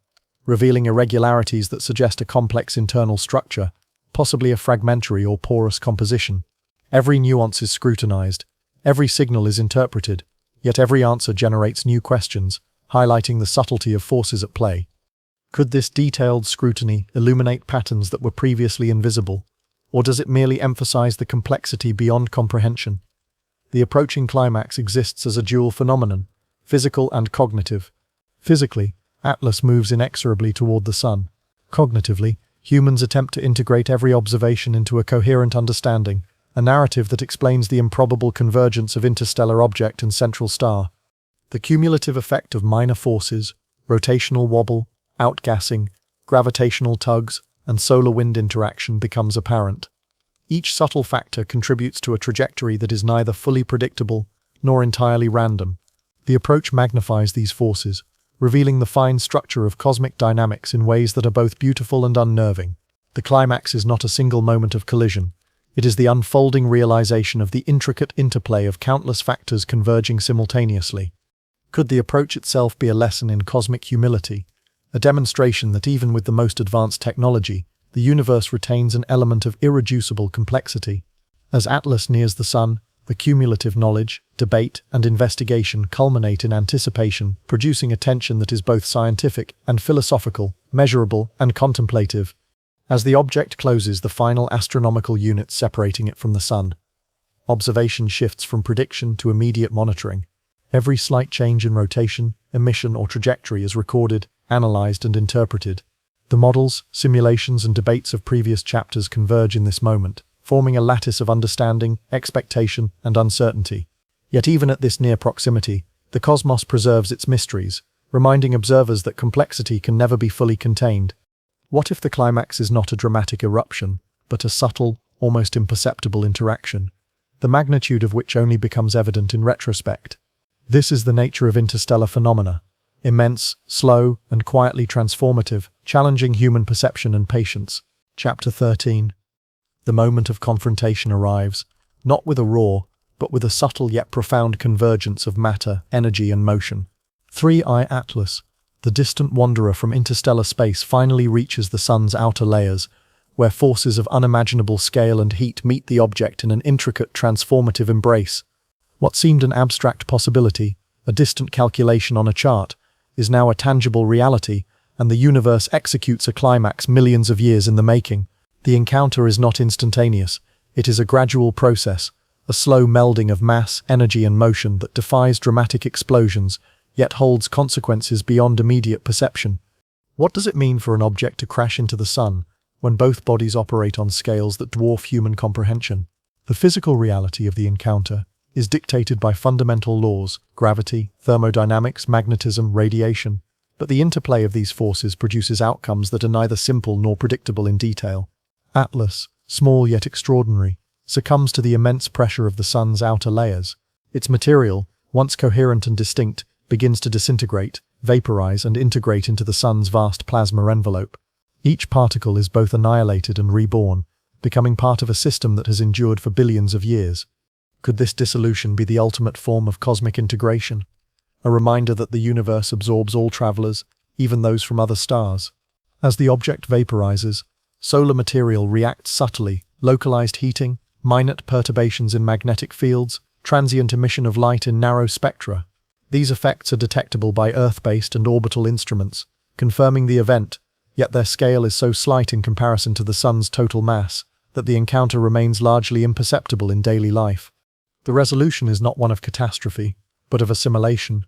revealing irregularities that suggest a complex internal structure, possibly a fragmentary or porous composition. Every nuance is scrutinized, every signal is interpreted, yet every answer generates new questions, highlighting the subtlety of forces at play. Could this detailed scrutiny illuminate patterns that were previously invisible, or does it merely emphasize the complexity beyond comprehension? The approaching climax exists as a dual phenomenon, physical and cognitive. Physically, Atlas moves inexorably toward the Sun. Cognitively, humans attempt to integrate every observation into a coherent understanding, a narrative that explains the improbable convergence of interstellar object and central star. The cumulative effect of minor forces, rotational wobble, outgassing, gravitational tugs, and solar wind interaction becomes apparent. Each subtle factor contributes to a trajectory that is neither fully predictable nor entirely random. The approach magnifies these forces, revealing the fine structure of cosmic dynamics in ways that are both beautiful and unnerving. The climax is not a single moment of collision. It is the unfolding realization of the intricate interplay of countless factors converging simultaneously. Could the approach itself be a lesson in cosmic humility, a demonstration that even with the most advanced technology, the universe retains an element of irreducible complexity? As Atlas nears the Sun, the cumulative knowledge, debate, and investigation culminate in anticipation, producing a tension that is both scientific and philosophical, measurable and contemplative. As the object closes the final astronomical units separating it from the Sun, observation shifts from prediction to immediate monitoring. Every slight change in rotation, emission, or trajectory is recorded, analyzed, and interpreted. The models, simulations, and debates of previous chapters converge in this moment, forming a lattice of understanding, expectation, and uncertainty. Yet even at this near proximity, the cosmos preserves its mysteries, reminding observers that complexity can never be fully contained. What if the climax is not a dramatic eruption, but a subtle, almost imperceptible interaction? the magnitude of which only becomes evident in retrospect. This is the nature of interstellar phenomena: immense, slow, and quietly transformative, challenging human perception and patience. Chapter 13. The moment of confrontation arrives, not with a roar, but with a subtle yet profound convergence of matter, energy, and motion. 3I Atlas, the distant wanderer from interstellar space, finally reaches the sun's outer layers, where forces of unimaginable scale and heat meet the object in an intricate, transformative embrace. What seemed an abstract possibility, a distant calculation on a chart, is now a tangible reality, and the universe executes a climax millions of years in the making. The encounter is not instantaneous. It is a gradual process, a slow melding of mass, energy, and motion that defies dramatic explosions, yet holds consequences beyond immediate perception. What does it mean for an object to crash into the sun, when both bodies operate on scales that dwarf human comprehension? The physical reality of the encounter is dictated by fundamental laws: gravity, thermodynamics, magnetism, radiation. But the interplay of these forces produces outcomes that are neither simple nor predictable in detail. Atlas, small yet extraordinary, succumbs to the immense pressure of the sun's outer layers. Its material, once coherent and distinct, begins to disintegrate, vaporize, and integrate into the sun's vast plasma envelope. Each particle is both annihilated and reborn, becoming part of a system that has endured for billions of years. Could this dissolution be the ultimate form of cosmic integration? A reminder that the universe absorbs all travelers, even those from other stars. As the object vaporizes, solar material reacts subtly: localized heating, minute perturbations in magnetic fields, transient emission of light in narrow spectra. These effects are detectable by Earth-based and orbital instruments, confirming the event, yet their scale is so slight in comparison to the sun's total mass that the encounter remains largely imperceptible in daily life. The resolution is not one of catastrophe, but of assimilation.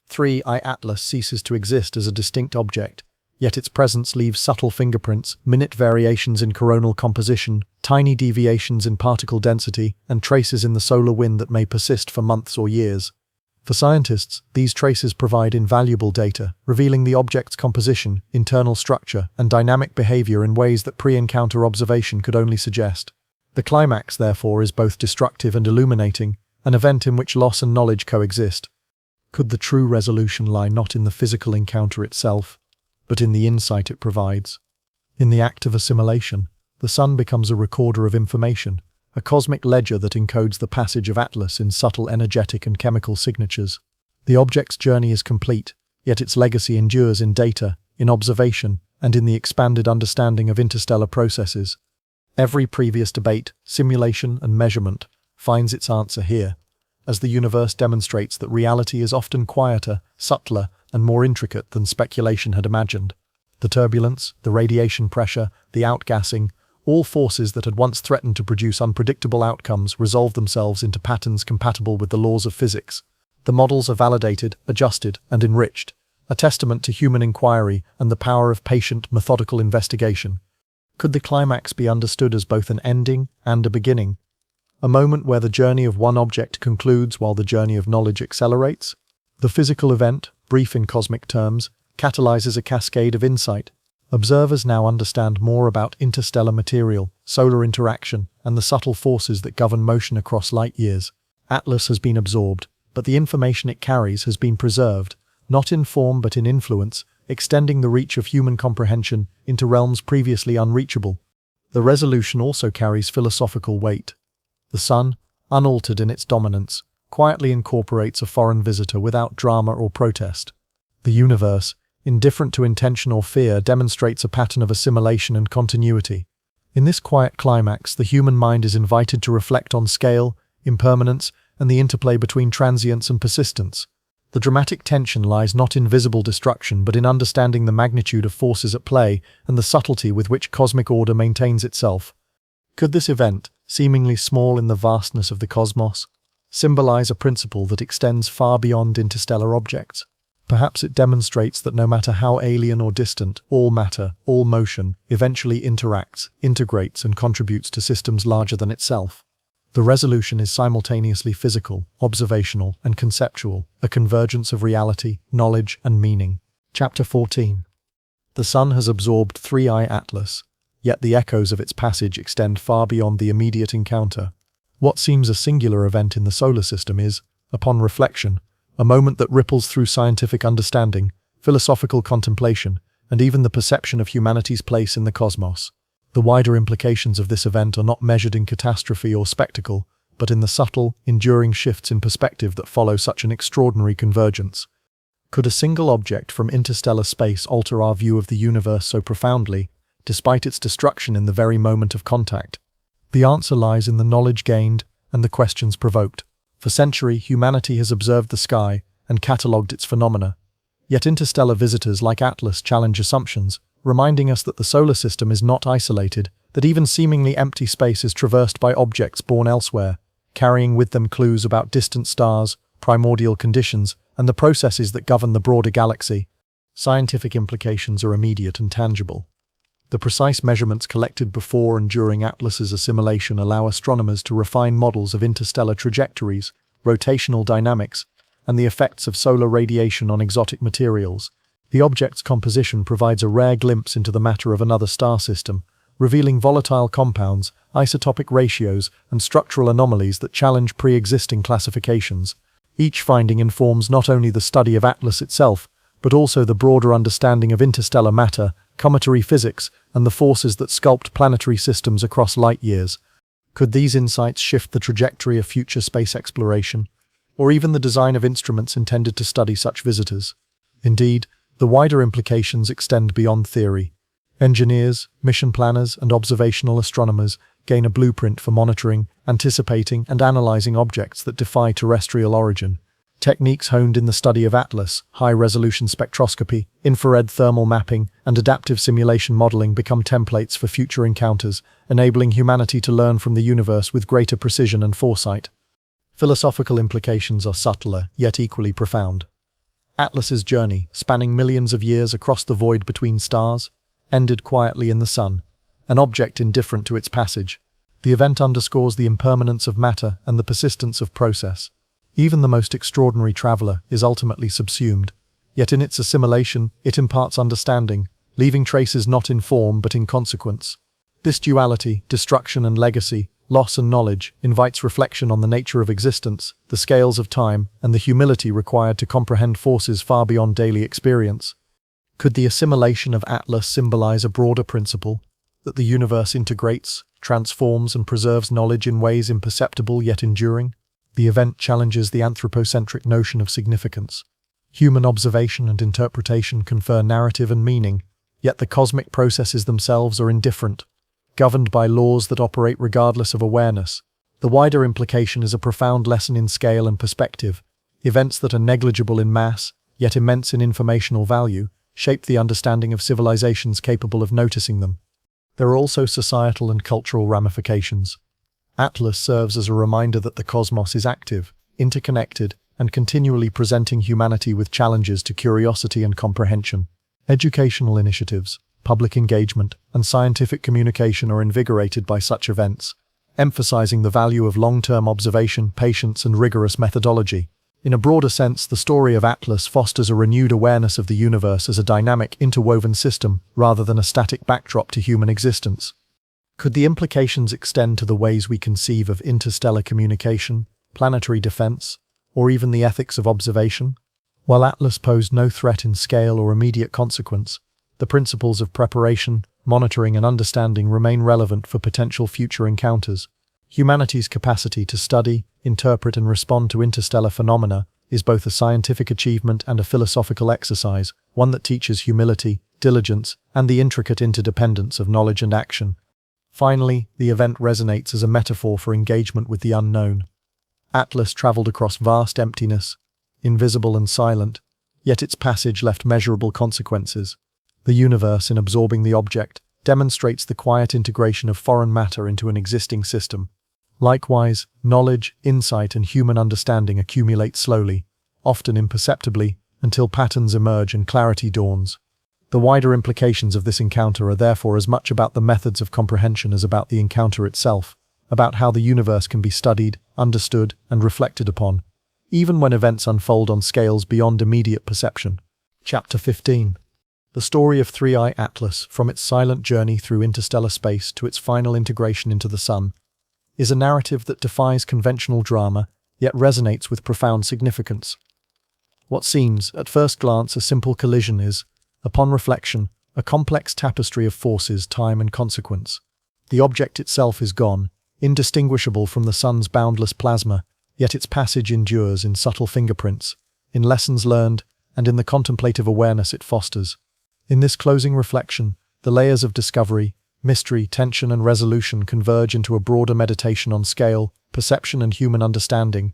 3I Atlas ceases to exist as a distinct object, yet its presence leaves subtle fingerprints, minute variations in coronal composition, tiny deviations in particle density, and traces in the solar wind that may persist for months or years. For scientists, these traces provide invaluable data, revealing the object's composition, internal structure, and dynamic behavior in ways that pre-encounter observation could only suggest. The climax, therefore, is both destructive and illuminating, an event in which loss and knowledge coexist. Could the true resolution lie not in the physical encounter itself, but in the insight it provides? In the act of assimilation, the sun becomes a recorder of information, a cosmic ledger that encodes the passage of Atlas in subtle energetic and chemical signatures. The object's journey is complete, yet its legacy endures in data, in observation, and in the expanded understanding of interstellar processes. Every previous debate, simulation, and measurement finds its answer here, as the universe demonstrates that reality is often quieter, subtler, and more intricate than speculation had imagined. The turbulence, the radiation pressure, the outgassing, all forces that had once threatened to produce unpredictable outcomes resolve themselves into patterns compatible with the laws of physics. The models are validated, adjusted, and enriched, a testament to human inquiry and the power of patient, methodical investigation. Could the climax be understood as both an ending and a beginning? A moment where the journey of one object concludes while the journey of knowledge accelerates? The physical event, brief in cosmic terms, catalyzes a cascade of insight. Observers now understand more about interstellar material, solar interaction, and the subtle forces that govern motion across light years. Atlas has been absorbed, but the information it carries has been preserved, not in form but in influence, extending the reach of human comprehension into realms previously unreachable. The resolution also carries philosophical weight. The sun, unaltered in its dominance, quietly incorporates a foreign visitor without drama or protest. The universe, indifferent to intention or fear, demonstrates a pattern of assimilation and continuity. In this quiet climax, the human mind is invited to reflect on scale, impermanence, and the interplay between transience and persistence. The dramatic tension lies not in visible destruction, but in understanding the magnitude of forces at play and the subtlety with which cosmic order maintains itself. Could this event, seemingly small in the vastness of the cosmos, symbolize a principle that extends far beyond interstellar objects? Perhaps it demonstrates that no matter how alien or distant, all matter, all motion, eventually interacts, integrates, and contributes to systems larger than itself. The resolution is simultaneously physical, observational, and conceptual, a convergence of reality, knowledge, and meaning. Chapter 14. The sun has absorbed 3I Atlas, yet the echoes of its passage extend far beyond the immediate encounter. What seems a singular event in the solar system is, upon reflection, a moment that ripples through scientific understanding, philosophical contemplation, and even the perception of humanity's place in the cosmos. The wider implications of this event are not measured in catastrophe or spectacle, but in the subtle, enduring shifts in perspective that follow such an extraordinary convergence. Could a single object from interstellar space alter our view of the universe so profoundly, despite its destruction in the very moment of contact? The answer lies in the knowledge gained and the questions provoked. For centuries, humanity has observed the sky and catalogued its phenomena. Yet interstellar visitors like Atlas challenge assumptions, reminding us that the solar system is not isolated, that even seemingly empty space is traversed by objects born elsewhere, carrying with them clues about distant stars, primordial conditions, and the processes that govern the broader galaxy. Scientific implications are immediate and tangible. The precise measurements collected before and during Atlas's assimilation allow astronomers to refine models of interstellar trajectories, rotational dynamics, and the effects of solar radiation on exotic materials. The object's composition provides a rare glimpse into the matter of another star system, revealing volatile compounds, isotopic ratios, and structural anomalies that challenge pre-existing classifications. Each finding informs not only the study of Atlas itself, but also the broader understanding of interstellar matter, cometary physics, and the forces that sculpt planetary systems across light years. Could these insights shift the trajectory of future space exploration, or even the design of instruments intended to study such visitors? Indeed, the wider implications extend beyond theory. Engineers, mission planners, and observational astronomers gain a blueprint for monitoring, anticipating, and analyzing objects that defy terrestrial origin. Techniques honed in the study of Atlas, high-resolution spectroscopy, infrared thermal mapping, and adaptive simulation modeling become templates for future encounters, enabling humanity to learn from the universe with greater precision and foresight. Philosophical implications are subtler, yet equally profound. Atlas's journey, spanning millions of years across the void between stars, ended quietly in the sun, an object indifferent to its passage. The event underscores the impermanence of matter and the persistence of process. Even the most extraordinary traveler is ultimately subsumed, yet in its assimilation it imparts understanding, leaving traces not in form but in consequence. This duality, destruction and legacy, loss and knowledge, invites reflection on the nature of existence, the scales of time, and the humility required to comprehend forces far beyond daily experience. Could the assimilation of Atlas symbolize a broader principle, that the universe integrates, transforms, and preserves knowledge in ways imperceptible yet enduring? The event challenges the anthropocentric notion of significance. Human observation and interpretation confer narrative and meaning, yet the cosmic processes themselves are indifferent, governed by laws that operate regardless of awareness. The wider implication is a profound lesson in scale and perspective. Events that are negligible in mass, yet immense in informational value, shape the understanding of civilizations capable of noticing them. There are also societal and cultural ramifications. Atlas serves as a reminder that the cosmos is active, interconnected, and continually presenting humanity with challenges to curiosity and comprehension. Educational initiatives, public engagement, and scientific communication are invigorated by such events, emphasizing the value of long-term observation, patience, and rigorous methodology. In a broader sense, the story of Atlas fosters a renewed awareness of the universe as a dynamic, interwoven system, rather than a static backdrop to human existence. Could the implications extend to the ways we conceive of interstellar communication, planetary defense, or even the ethics of observation? While Atlas posed no threat in scale or immediate consequence, the principles of preparation, monitoring, and understanding remain relevant for potential future encounters. Humanity's capacity to study, interpret, and respond to interstellar phenomena is both a scientific achievement and a philosophical exercise, one that teaches humility, diligence, and the intricate interdependence of knowledge and action. Finally, the event resonates as a metaphor for engagement with the unknown. Atlas traveled across vast emptiness, invisible and silent, yet its passage left measurable consequences. The universe, in absorbing the object, demonstrates the quiet integration of foreign matter into an existing system. Likewise, knowledge, insight, and human understanding accumulate slowly, often imperceptibly, until patterns emerge and clarity dawns. The wider implications of this encounter are therefore as much about the methods of comprehension as about the encounter itself, about how the universe can be studied, understood, and reflected upon, even when events unfold on scales beyond immediate perception. Chapter 15. The story of Three-Eye Atlas, from its silent journey through interstellar space to its final integration into the Sun, is a narrative that defies conventional drama, yet resonates with profound significance. What seems, at first glance, a simple collision is, upon reflection, a complex tapestry of forces, time and consequence. The object itself is gone, indistinguishable from the sun's boundless plasma, yet its passage endures in subtle fingerprints, in lessons learned, and in the contemplative awareness it fosters. In this closing reflection, the layers of discovery, mystery, tension, and resolution converge into a broader meditation on scale, perception, and human understanding.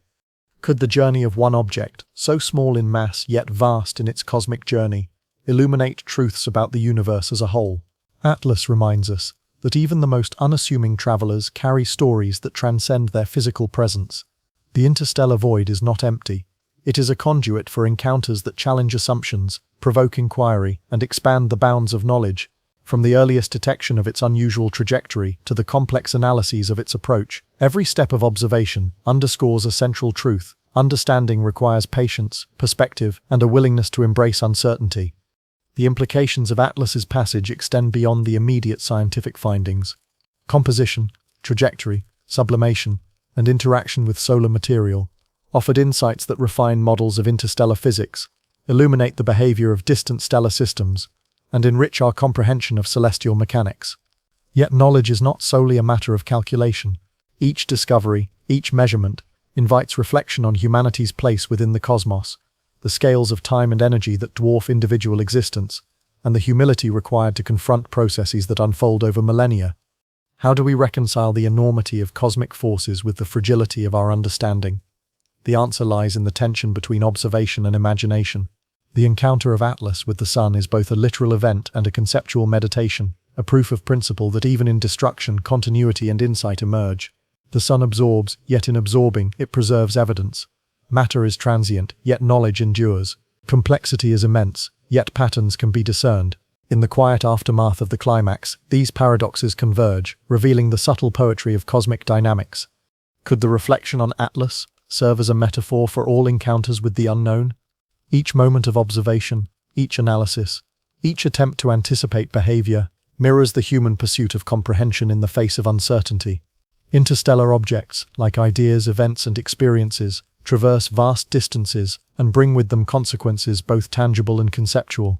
Could the journey of one object, so small in mass yet vast in its cosmic journey, illuminate truths about the universe as a whole? Atlas reminds us that even the most unassuming travelers carry stories that transcend their physical presence. The interstellar void is not empty. It is a conduit for encounters that challenge assumptions, provoke inquiry, and expand the bounds of knowledge. From the earliest detection of its unusual trajectory to the complex analyses of its approach, every step of observation underscores a central truth. Understanding requires patience, perspective, and a willingness to embrace uncertainty. The implications of Atlas's passage extend beyond the immediate scientific findings. Composition, trajectory, sublimation, and interaction with solar material offered insights that refine models of interstellar physics, illuminate the behavior of distant stellar systems, and enrich our comprehension of celestial mechanics. Yet knowledge is not solely a matter of calculation. Each discovery, each measurement, invites reflection on humanity's place within the cosmos, the scales of time and energy that dwarf individual existence, and the humility required to confront processes that unfold over millennia. How do we reconcile the enormity of cosmic forces with the fragility of our understanding? The answer lies in the tension between observation and imagination. The encounter of Atlas with the sun is both a literal event and a conceptual meditation, a proof of principle that even in destruction, continuity and insight emerge. The sun absorbs, yet in absorbing, it preserves evidence. Matter is transient, yet knowledge endures. Complexity is immense, yet patterns can be discerned. In the quiet aftermath of the climax, these paradoxes converge, revealing the subtle poetry of cosmic dynamics. Could the reflection on Atlas serve as a metaphor for all encounters with the unknown? Each moment of observation, each analysis, each attempt to anticipate behavior, mirrors the human pursuit of comprehension in the face of uncertainty. Interstellar objects, like ideas, events, and experiences, traverse vast distances and bring with them consequences both tangible and conceptual.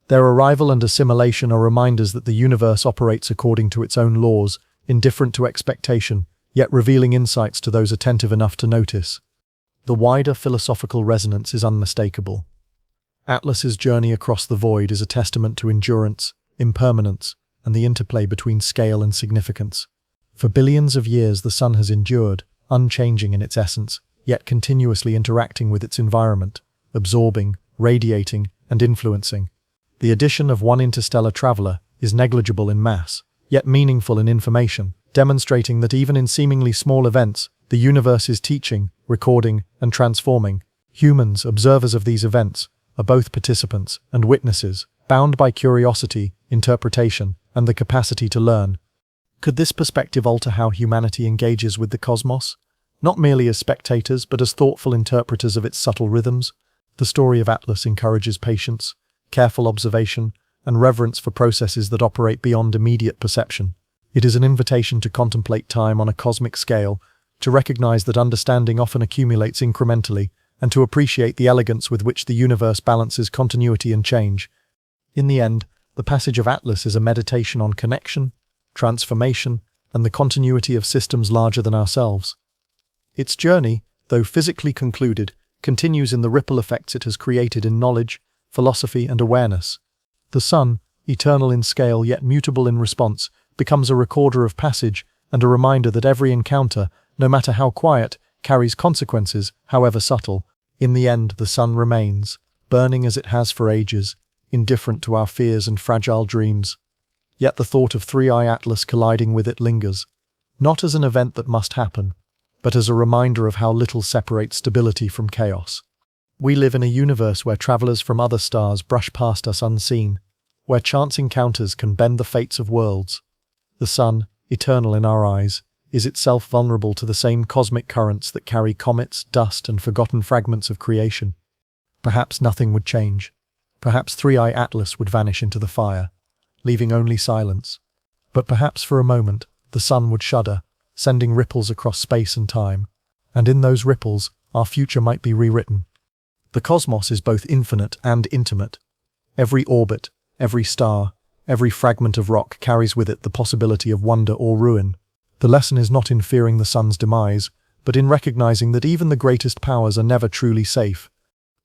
Their arrival and assimilation are reminders that the universe operates according to its own laws, indifferent to expectation, yet revealing insights to those attentive enough to notice. The wider philosophical resonance is unmistakable. Atlas's journey across the void is a testament to endurance, impermanence, and the interplay between scale and significance. For billions of years the sun has endured, unchanging in its essence, yet continuously interacting with its environment, absorbing, radiating, and influencing. The addition of one interstellar traveler is negligible in mass, yet meaningful in information, demonstrating that even in seemingly small events, the universe is teaching, recording, and transforming. Humans, observers of these events, are both participants and witnesses, bound by curiosity, interpretation, and the capacity to learn. Could this perspective alter how humanity engages with the cosmos? Not merely as spectators, but as thoughtful interpreters of its subtle rhythms? The story of Atlas encourages patience, careful observation, and reverence for processes that operate beyond immediate perception. It is an invitation to contemplate time on a cosmic scale, to recognize that understanding often accumulates incrementally, and to appreciate the elegance with which the universe balances continuity and change. In the end, the passage of Atlas is a meditation on connection, transformation, and the continuity of systems larger than ourselves. Its journey, though physically concluded, continues in the ripple effects it has created in knowledge, philosophy, and awareness. The sun, eternal in scale yet mutable in response, becomes a recorder of passage and a reminder that every encounter, no matter how quiet, carries consequences, however subtle. In the end, the sun remains, burning as it has for ages, indifferent to our fears and fragile dreams. Yet the thought of Three-Eye Atlas colliding with it lingers, not as an event that must happen, but as a reminder of how little separates stability from chaos. We live in a universe where travelers from other stars brush past us unseen, where chance encounters can bend the fates of worlds. The sun, eternal in our eyes, is itself vulnerable to the same cosmic currents that carry comets, dust, and forgotten fragments of creation. Perhaps nothing would change. Perhaps Three-Eye Atlas would vanish into the fire, leaving only silence. But perhaps for a moment, the sun would shudder, sending ripples across space and time. And in those ripples, our future might be rewritten. The cosmos is both infinite and intimate. Every orbit, every star, every fragment of rock carries with it the possibility of wonder or ruin. The lesson is not in fearing the sun's demise, but in recognizing that even the greatest powers are never truly safe.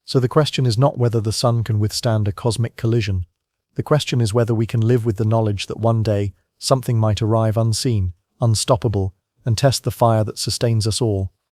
So the question is not whether the sun can withstand a cosmic collision. The question is whether we can live with the knowledge that one day something might arrive unseen, unstoppable, and test the fire that sustains us all.